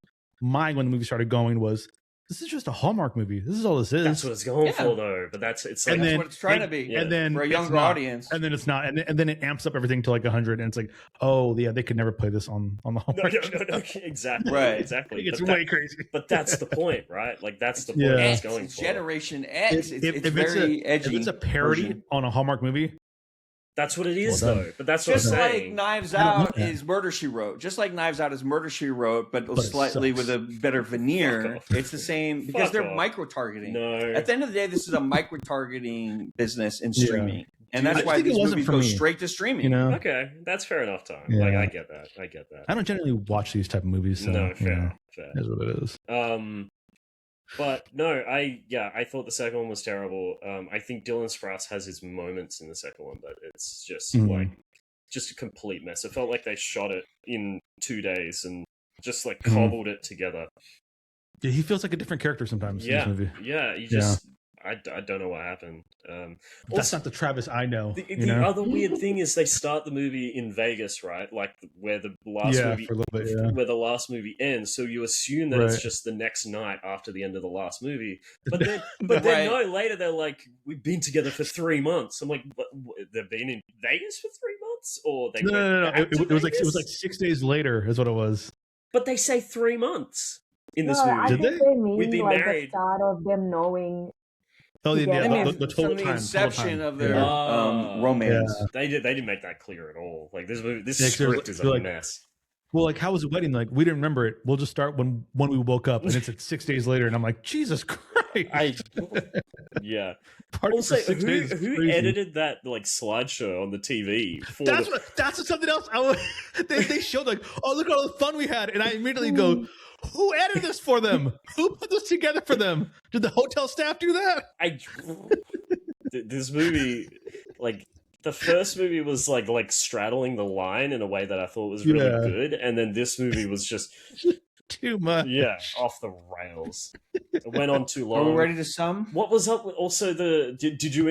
mine when the movie started going, was, "This is just a Hallmark movie. This is all this is." That's what it's going for, though. But that's what it's trying to be. And then for a younger audience. And then it's not. And then it amps up everything to like 100. And it's like, oh yeah, they could never play this on the Hallmark. No, exactly. Right. Exactly. It's way crazy. But that's the point, right? Like that's the point it's going for. Generation X. It's very edgy. If it's a parody on a Hallmark movie, that's what it is, though. But that's what I'm saying. Just like Knives Out is Murder, She Wrote. Just like Knives Out is Murder, She Wrote, but slightly with a better veneer. It's the same because they're micro-targeting. No. At the end of the day, this is a micro-targeting business in streaming. And that's why these movies go straight to streaming. Okay, that's fair enough, Tom. Yeah. Like, I get that. I don't generally watch these type of movies. So, no, fair. That's what it is. But no, I thought the second one was terrible. I think Dylan Sprouse has his moments in the second one, but it's just just a complete mess. It felt like they shot it in 2 days and just like cobbled it together. Yeah, he feels like a different character sometimes in this movie. Yeah, you just I don't know what happened. That's not the Travis I know. The other weird thing is they start the movie in Vegas, right? Like where the last movie, for a little bit, where the last movie ends. So you assume that it's just the next night after the end of the last movie. But then, no, later they're like, "We've been together for 3 months." I'm like, "They've been in Vegas for 3 months?" Or they no. It was like 6 days later is what it was. But they say 3 months in this movie. I think they mean We've been married. The start of them knowing. Oh, the total from the time, inception of their romance. Yeah. They didn't make that clear at all. Like this script is a mess. Well, like, how was the wedding? Like, we didn't remember it. We'll just start when we woke up, and it's at 6 days later, and I'm like, Jesus Christ! Yeah. Also, who edited that like slideshow on the TV? That's something else. They showed like, oh, look at all the fun we had, and I immediately go, Who edited this for them? Who put this together for them? Did the hotel staff do that? This movie, like the first movie was like straddling the line in a way that I thought was really good, and then this movie was just too much. Yeah, off the rails. It went on too long. Are we ready to sum? What was up? Also, did you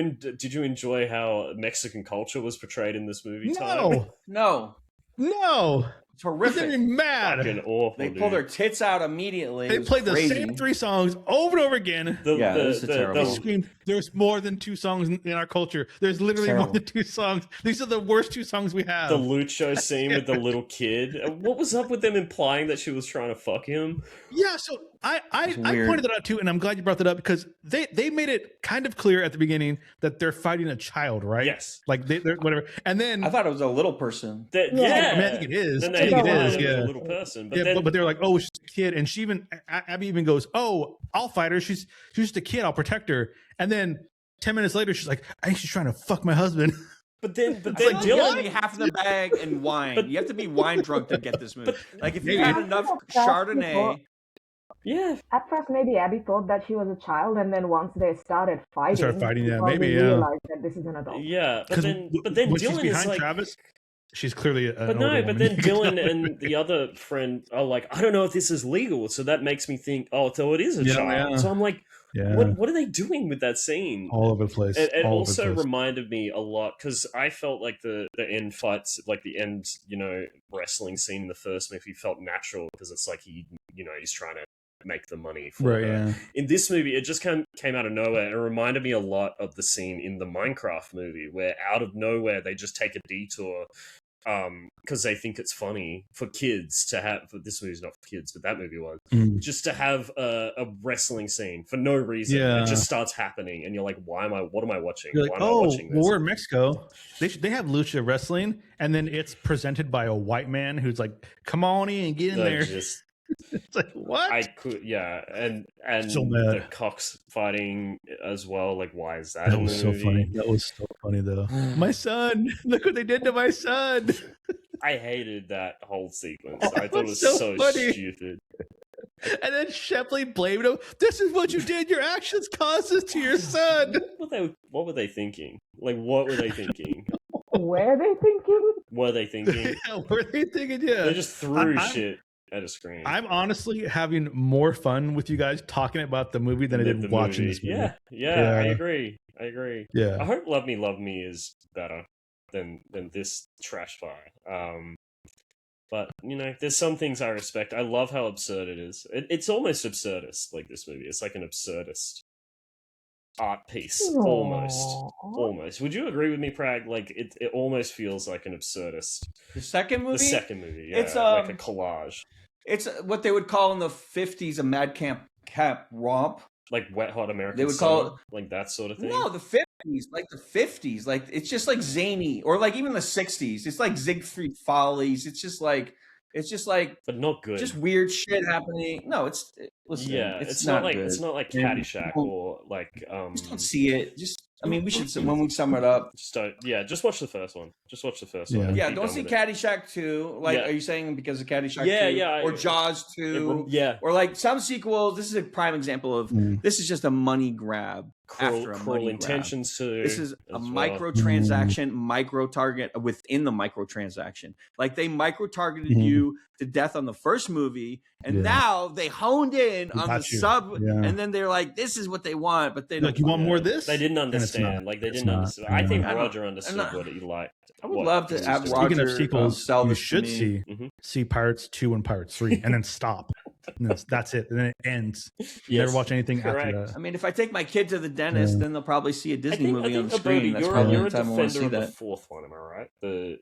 enjoy how Mexican culture was portrayed in this movie? No. It's horrific. They're mad. Fucking awful. They pull their tits out immediately. They played the same 3 songs over and over again. This is terrible. They screamed, "There's more than 2 songs in our culture. There's literally more than 2 songs. These are the worst 2 songs we have." The Lucho scene with the little kid. What was up with them implying that she was trying to fuck him? Yeah, so I pointed that out too, and I'm glad you brought that up because they made it kind of clear at the beginning that they're fighting a child, right? Yes. Like they're whatever. And then I thought it was a little person. I mean, I think it is. Then they a little person. But they're like, oh, she's a kid, and she even Abby even goes, oh, I'll fight her. She's just a kid. I'll protect her. And then 10 minutes later, she's like, I think she's trying to fuck my husband. But then like, Dylan, be half of the bag and wine. You have to be wine drunk to get this movie. Like if you had enough Chardonnay. Yeah. At first, maybe Abby thought that she was a child, and then once they started fighting, realized that this is an adult. Yeah, but then Dylan is like Travis. She's clearly but then Dylan and the other friend are like, I don't know if this is legal, so that makes me think, oh, so it is a child. Yeah. So I'm like, what are they doing with that scene? All over the place. It also reminded me a lot because I felt like the end fights, like the end, wrestling scene in the first movie felt natural because it's like he's trying to make the money for her. Yeah. In this movie, it just came out of nowhere. It reminded me a lot of the scene in the Minecraft movie where out of nowhere they just take a detour because they think it's funny for kids to have. This movie's not for kids, but that movie was just to have a wrestling scene for no reason. Yeah. It just starts happening, and you're like, what am I watching? You're like, well, we're in Mexico. They have lucha wrestling, and then it's presented by a white man who's like, come on in, get in there. It's like, what? And so mad. The cocks fighting as well. Like, why is that? That was so funny. That was so funny, though. My son! Look what they did to my son! I hated that whole sequence. I thought it was so stupid. And then Shepley blamed him. This is what you did. Your actions caused this to your son. What were they thinking? Like, what were they thinking? Were they thinking? Were they thinking? Yeah, were they thinking? Yeah. They just threw shit at a screen. I'm honestly having more fun with you guys talking about the movie than I did watching this movie. Yeah, I agree. Yeah. I hope Love Me is better than this trash fire. But there's some things I respect. I love how absurd it is. It's almost absurdist, like this movie. It's like an absurdist art piece, almost. Would you agree with me, Prag? Like it almost feels like an absurdist. The second movie, yeah, it's like a collage. It's what they would call in the 50s a madcap romp, like Wet Hot American. They would call it like that sort of thing. No, the 50s, like it's just like zany, or like even the 60s. It's like Siegfried Follies. It's just like, but not good. Just weird shit happening. No, listen, it's not like good. It's not like Caddyshack or like. Just don't see it. We should when we sum it up. Just watch the first one. Yeah, don't see Caddyshack 2. Like, are you saying because of Caddyshack 2? Yeah. Or Jaws 2? Or like some sequels. This is a prime example of this is just a money grab. Cruel Intentions 2. This is a microtransaction, micro target within the microtransaction. Like they micro targeted you to death on the first movie, and now they honed in on the sub, and then they're like, "This is what they want," but they don't. Like, you want more of this? They didn't understand. Like they didn't understand. I think Roger understood what he liked. I would love to have Roger. Speaking of sequels, you should see Pirates 2 and Pirates 3, and then stop. And that's it. And then it ends. You never watch anything after that. I mean, if I take my kid to the dentist, then they'll probably see a Disney movie on the screen. That's probably you're the time I want to see that. The fourth one, am I right? The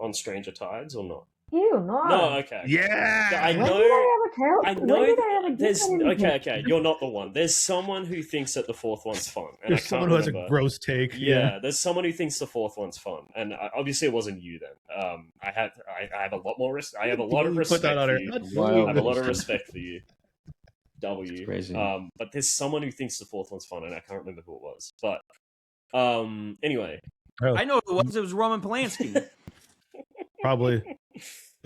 On Stranger Tides or not? Ew, no. No, okay. Yeah. I know. There's okay. You're not the one. There's someone who thinks that the fourth one's fun. And there's someone who has a gross take. Yeah, there's someone who thinks the fourth one's fun, and obviously it wasn't you then. I have a lot more respect. I have a lot of respect for you. I have a lot of respect for you. That's crazy. But there's someone who thinks the fourth one's fun, and I can't remember who it was. But anyway, I know who it was. It was Roman Polanski. Probably.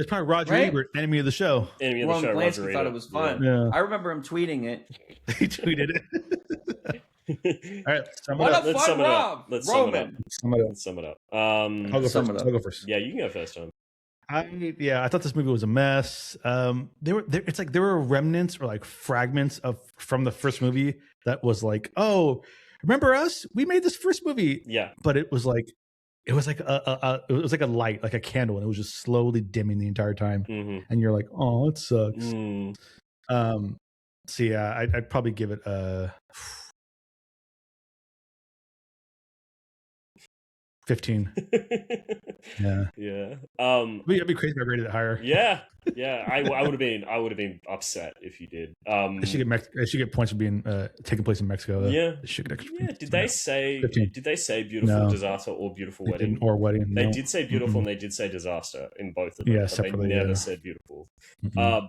It's probably Roger Right? Ebert, enemy of the show. Enemy of the Ron show, Blansky Roger thought it Ebert. was fun. Yeah. I remember him tweeting it. He tweeted it. All right, sum it What up. a fun Rob! Let's sum it up. Roman. Let's sum it up. I'll go Sum first. it up. I'll go first. Yeah, you can go first, John. I thought this movie was a mess. It's like there were remnants or like fragments from the first movie that was like, oh, remember us? We made this first movie. Yeah, but it was like a light, like a candle, and it was just slowly dimming the entire time. And you're like, oh, it sucks. So yeah, I'd probably give it a 15. Yeah. I'd be crazy if I rated it higher. Yeah. I would have been upset if you did. I should get points for being taking place in Mexico. Yeah. Did they say 15. Did they say beautiful disaster or beautiful wedding? Or wedding? They no. did say beautiful and they did say disaster in both of them. Yeah, but separately. They never Yeah. said beautiful.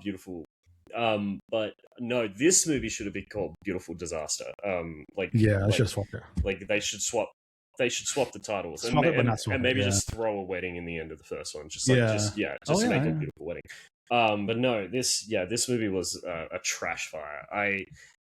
Beautiful. But no, this movie should have been called Beautiful Disaster. Let's just swap there. Like they should swap the titles Swap it, but not swap and maybe it, just throw a wedding in the end of the first one. Just make it beautiful wedding. But no, this movie was a trash fire.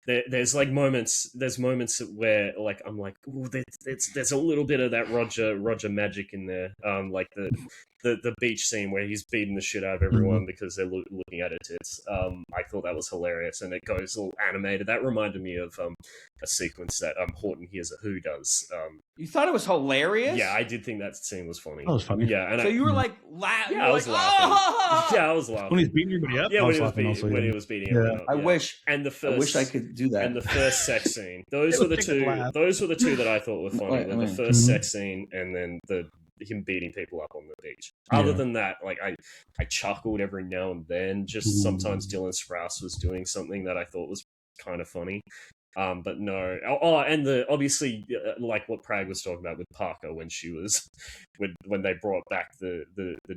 There's moments where like I'm like, ooh, there's a little bit of that Roger magic in there. Like the beach scene where he's beating the shit out of everyone because they're looking at it. I thought that was hilarious, and it goes all animated. That reminded me of a sequence that Horton Hears a Who does. You thought it was hilarious? Yeah, I did think that scene was funny. That was funny. Yeah, and so you were like laughing. Yeah, I was laughing. Oh! Yeah, I was laughing When he's beating everybody up. Yeah, when he was beating everyone up. I wish I could do that. And the first sex scene. Those were the two that I thought were funny. The first sex scene and then him beating people up on the beach. Other than that, like I chuckled every now and then. Just sometimes Dylan Sprouse was doing something that I thought was kind of funny. But no. Oh, and obviously like what Prag was talking about with Parker when she was when they brought back the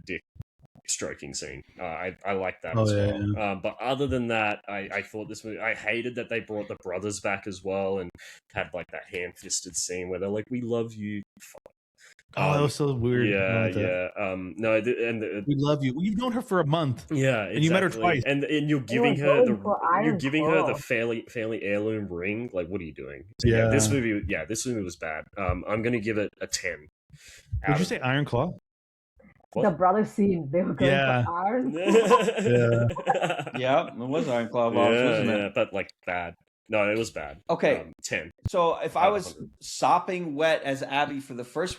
dick stroking scene. I like that as well. Yeah. But other than that, I thought this movie. I hated that they brought the brothers back as well and had like that hand-fisted scene where they're like, "We love you." That was so weird. No, we love you. You've known her for a month. Yeah, exactly. And you met her twice, and you're giving her the family heirloom ring. Like, what are you doing? So, this movie was bad. I'm gonna give it a 10. Would you say Iron Claw? What? The brother scene, they were going for Iron Claw. Yeah, it was Iron Claw vibes, wasn't it? Yeah, but like bad. No, it was bad. Okay. 10. So if I was sopping wet as Abby for the first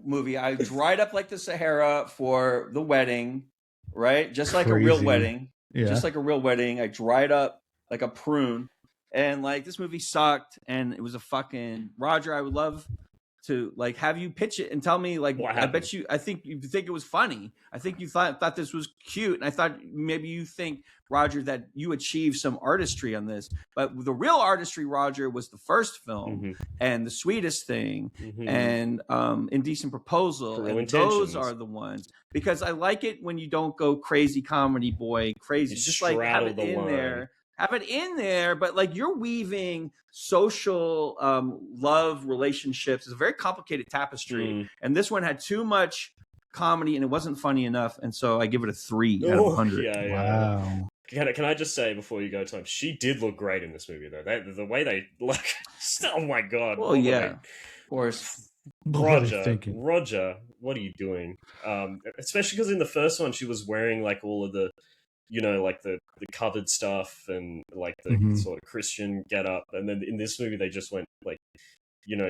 movie, I dried up like the Sahara for the wedding, right? Just like a real wedding. Yeah. Just like a real wedding. I dried up like a prune. And like this movie sucked and it was a fucking Roger, I would love to like have you pitch it and tell me like I think you think it was funny. I think you thought this was cute, and I thought maybe you think, Roger, that you achieved some artistry on this. But the real artistry, Roger, was the first film and The Sweetest Thing and Indecent Proposal. And those are the ones. Because I like it when you don't go crazy comedy boy crazy. Just like have it in there. Have it in there, but like you're weaving social love relationships. It's a very complicated tapestry. And this one had too much comedy and it wasn't funny enough. And so I give it a 3 out of 100. Yeah. Wow. Can I just say before you go, Tom, she did look great in this movie, though. The way they look, oh my God. Well, yeah, of course. Roger, what are you doing? Especially because in the first one, she was wearing like all of the, like the covered stuff and like the sort of Christian get up. And then in this movie, they just went like,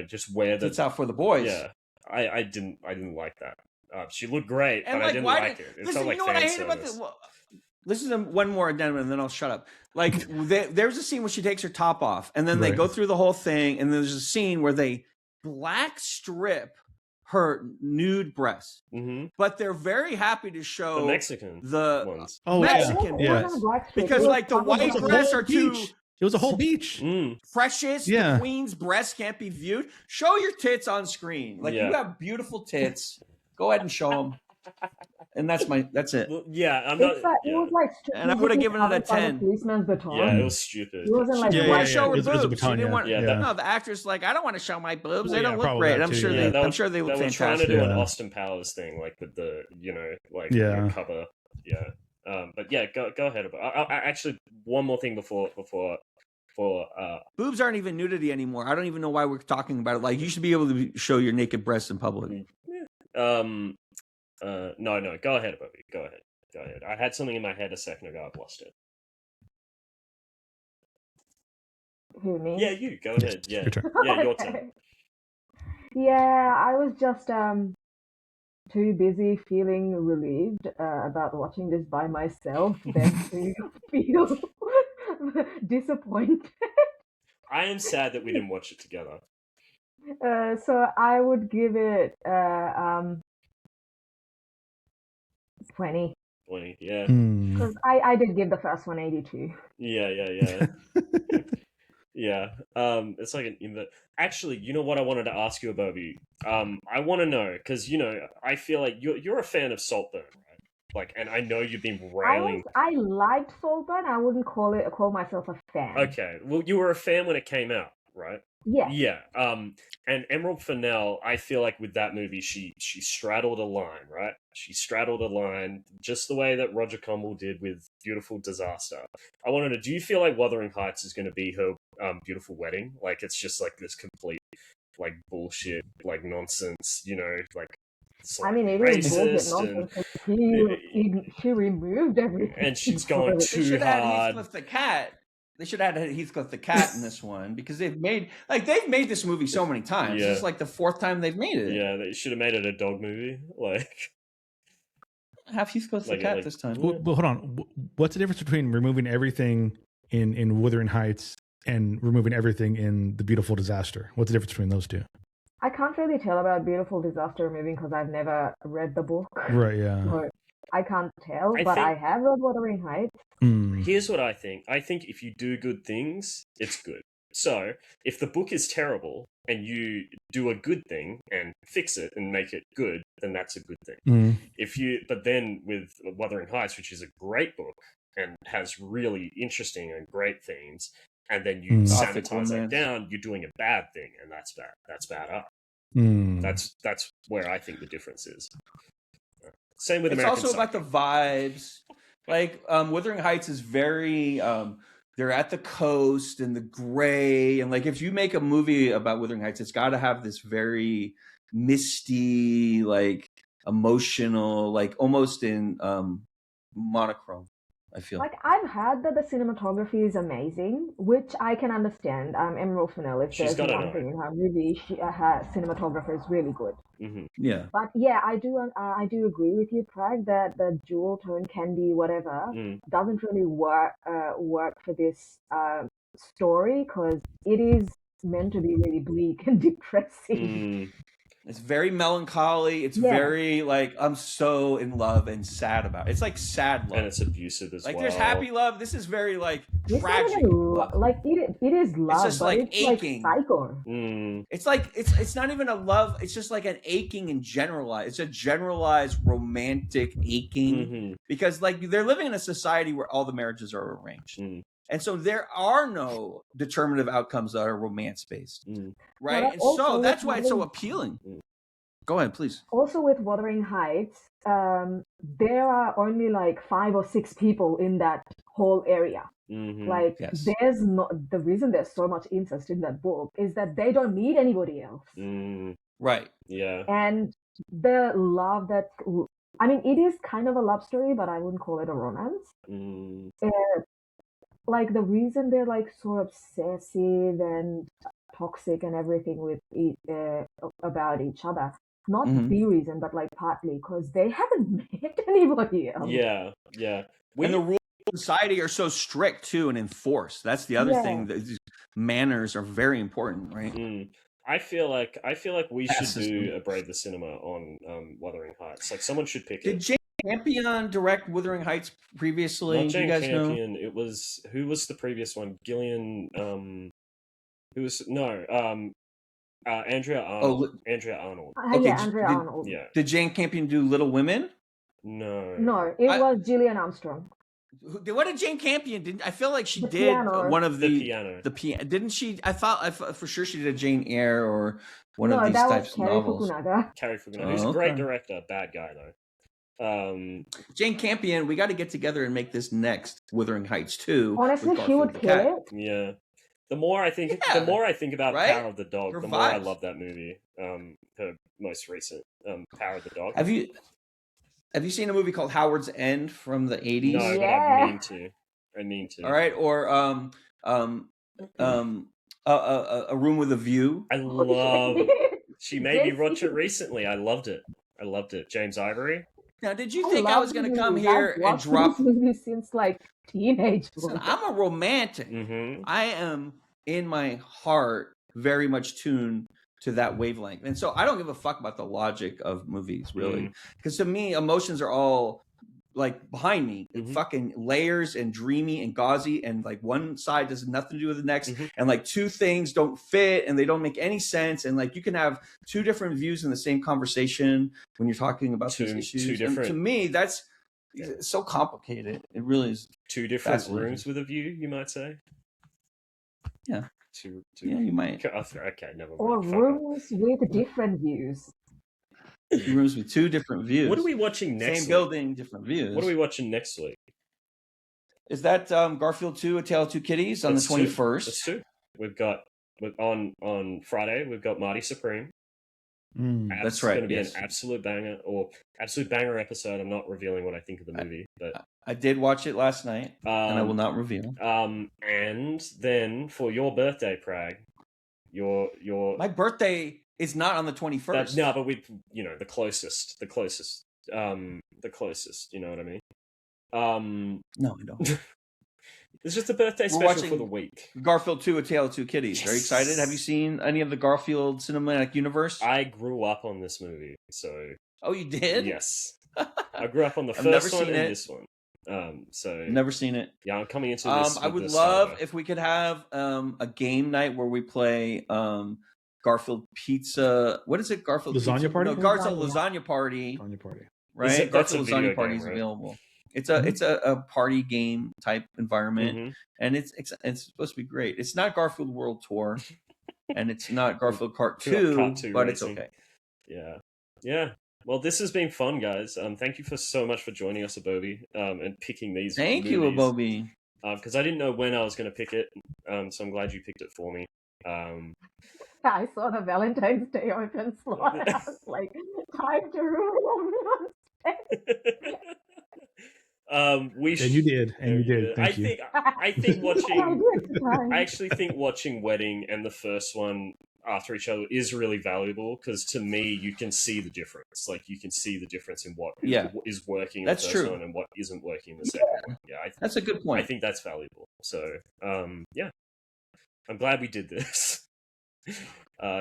just wear the... It's out for the boys. Yeah. I didn't like that. She looked great, but I didn't like it. It felt like what I hate about this? This is one more addendum, and then I'll shut up. Like, there's a scene where she takes her top off, and then they go through the whole thing, and there's a scene where they black strip her nude breasts, but they're very happy to show the Mexican ones. Because like the white breasts are too. It was a whole beach. Precious. Yeah. The queen's breasts can't be viewed. Show your tits on screen. Like you have beautiful tits. Go ahead and show them. And that's it. Well, yeah, I'm not. It was like, and I would have given it a 10. Policeman's baton. Yeah, it was stupid. It wasn't like show her boobs. Baton, she didn't want. No, the actress like, I don't want to show my boobs. They don't look great. I'm sure they look fantastic. They were trying to do an Austin Powers thing, like with the cover. Yeah. But yeah, go ahead. I actually, one more thing before boobs aren't even nudity anymore. I don't even know why we're talking about it. Like, you should be able to show your naked breasts in public. No, go ahead, Oboebee. Go ahead. I had something in my head a second ago. I've lost it. Who, me? Yeah, you go ahead. Yeah, your turn. Yeah, your turn. Yeah, I was just too busy feeling relieved about watching this by myself than to feel disappointed. I am sad that we didn't watch it together. So I would give it 20. 20, yeah. Because I did give the first one 82. Yeah. Yeah. It's like actually, you know what I wanted to ask you, Oboebee? I want to know, because, I feel like you're a fan of Saltburn, right? Like, and I know you've been railing. I liked Saltburn. I wouldn't call myself a fan. Okay, well, you were a fan when it came out, right? Yeah. Yeah. And Emerald Fennell, I feel like with that movie, she straddled a line, right? She straddled a line just the way that Roger Corman did with Beautiful Disaster. I want to know, do you feel like Wuthering Heights is going to be her beautiful wedding? Like, it's just like this complete, like, bullshit, like, nonsense, like, I mean, it is bullshit nonsense. She removed everything. And she's going too hard. Heathcliff the cat. They should have had Heathcliff the cat in this one, because they've made this movie so many times. Yeah. It's like the fourth time they've made it. Yeah, they should have made it a dog movie. Like, have Heathcliff the cat this time. Well, hold on. What's the difference between removing everything in Wuthering Heights and removing everything in The Beautiful Disaster? What's the difference between those two? I can't really tell about Beautiful Disaster moving because I've never read the book. Right, yeah. So I can't tell, I have read Wuthering Heights. Here's what I think. I think if you do good things, it's good. So, if the book is terrible and you do a good thing and fix it and make it good, then that's a good thing. But then with Wuthering Heights, which is a great book and has really interesting and great themes, and then you sanitize that down, you're doing a bad thing, and that's bad. That's bad art. That's where I think the difference is. Same with American It's also about the vibes. Like, Wuthering Heights is very they're at the coast and the gray, and like, if you make a movie about Wuthering Heights, it's got to have this very misty, like, emotional, like, almost in monochrome, I feel. Like, I've heard that the cinematography is amazing, which I can understand. Emerald Fennell, if there's one thing in her movie, her cinematographer is really good. Yeah. But yeah, I do agree with you, Prag, that the dual tone candy whatever doesn't really work for this story, because it is meant to be really bleak and depressing. It's very melancholy. It's very, like, I'm so in love and sad about it. It's like sad love. And it's abusive as well. Like, there's happy love. This is very, like, tragic love. Like, it is love, it's just, like, aching. Like psycho. It's like, it's not even a love. It's just like an aching and generalized. It's a generalized romantic aching. Because, like, they're living in a society where all the marriages are arranged. And so there are no determinative outcomes that are romance-based, right? And so that's why it's so appealing. Go ahead, please. Also with Wuthering Heights, there are only like 5 or 6 people in that whole area. Like, there's not, the reason there's so much incest in that book is that they don't need anybody else. Right. Yeah. And the love that, I mean, it is kind of a love story, but I wouldn't call it a romance. Like, the reason they're like so obsessive and toxic and everything with about each other, not the reason, but like partly because they haven't met anybody else. Yeah. And the rules of society are so strict too and enforced. That's the other thing. That these manners are very important, right? I feel like we should do a Brave the Cinema on Wuthering Heights. Like, someone should pick it. Did Jane Campion direct Wuthering Heights previously? Not Jane you guys Campion. know? It was, who was the previous one? Gillian. Andrea Arnold. Andrea Arnold. Andrea Arnold. Yeah. Did Jane Campion do Little Women? No, it was Gillian Armstrong. What did Jane Campion did? I feel like she did piano. One of the piano. The piano. Didn't she? I thought for sure she did a Jane Eyre or one of these types of novels. Fukunaga. Cary Fukunaga. He's a great director. Bad guy though. Jane Campion, we got to get together and make this next Wuthering Heights 2. Honestly, she would kill it. Yeah. The more I think about right? Power of the Dog, Her the more I vibes. love that movie. Her most recent Power of the Dog. Have you seen a movie called Howard's End from the 80s? No, but I mean to. All right, or A Room with a View. I love. She made me watch it recently. I loved it. James Ivory. Now, did you think I was going to come here and drop this movie since like teenage? Listen, I'm a romantic. Mm-hmm. I am in my heart very much tuned to that wavelength, and so I don't give a fuck about the logic of movies, really, because to me, emotions are all like behind me, fucking layers and dreamy and gauzy, and like one side does nothing to do with the next, and like two things don't fit and they don't make any sense, and like you can have two different views in the same conversation when you're talking about these issues. And to me, that's so complicated. It really is. Two different rooms with a view, you might say. Yeah. Two. Yeah, you might. Okay, never mind. Or rooms with different views. Rooms with two different views. What are we watching next? Same building, different views. What are we watching next week? Is that Garfield 2: A Tale of Two Kitties on the 21st? That's two. We've got on Friday. We've got Marty Supreme. That's right. It's going to be an absolute banger episode. I'm not revealing what I think of the movie, but I did watch it last night, and I will not reveal. And then for your birthday, Prag, your my birthday is not on the 21st. No, but with the closest. You know what I mean? No, I don't. It's just a birthday special for the week. Garfield 2: A Tale of Two Kitties. Yes. Very excited. Have you seen any of the Garfield cinematic universe? I grew up on this movie, so. Oh, you did? Yes. I grew up on the first one and this one. So never seen it. Yeah, I'm coming into this. I would love if we could have a game night where we play Garfield Pizza. What is it? Garfield Lasagna Pizza? Party? No, Garfield Lasagna Party. Lasagna Party. Right? Garfield Lasagna Party is right? available. It's a party game type environment, and it's supposed to be great. It's not Garfield World Tour, and it's not Garfield Kart 2, but it's okay. Yeah. Well, this has been fun, guys. Thank you so much for joining us, Oboebee, and picking these. Thank you, Oboebee. Because I didn't know when I was going to pick it, so I'm glad you picked it for me. I saw the Valentine's Day open slot. I was like, time to ruin everyone's day. And you did. Thank you. I think watching. I actually think watching Wedding and the first one after each other is really valuable because to me you can see the difference. Like you can see the difference in what is working in the first one and what isn't working in the second one. Yeah, that's a good point. I think that's valuable. So yeah, I'm glad we did this.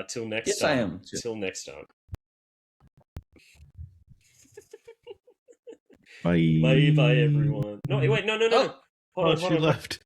Till next time. I am. Till next time. Bye. Bye, everyone. No, wait, no. Hold on, she left.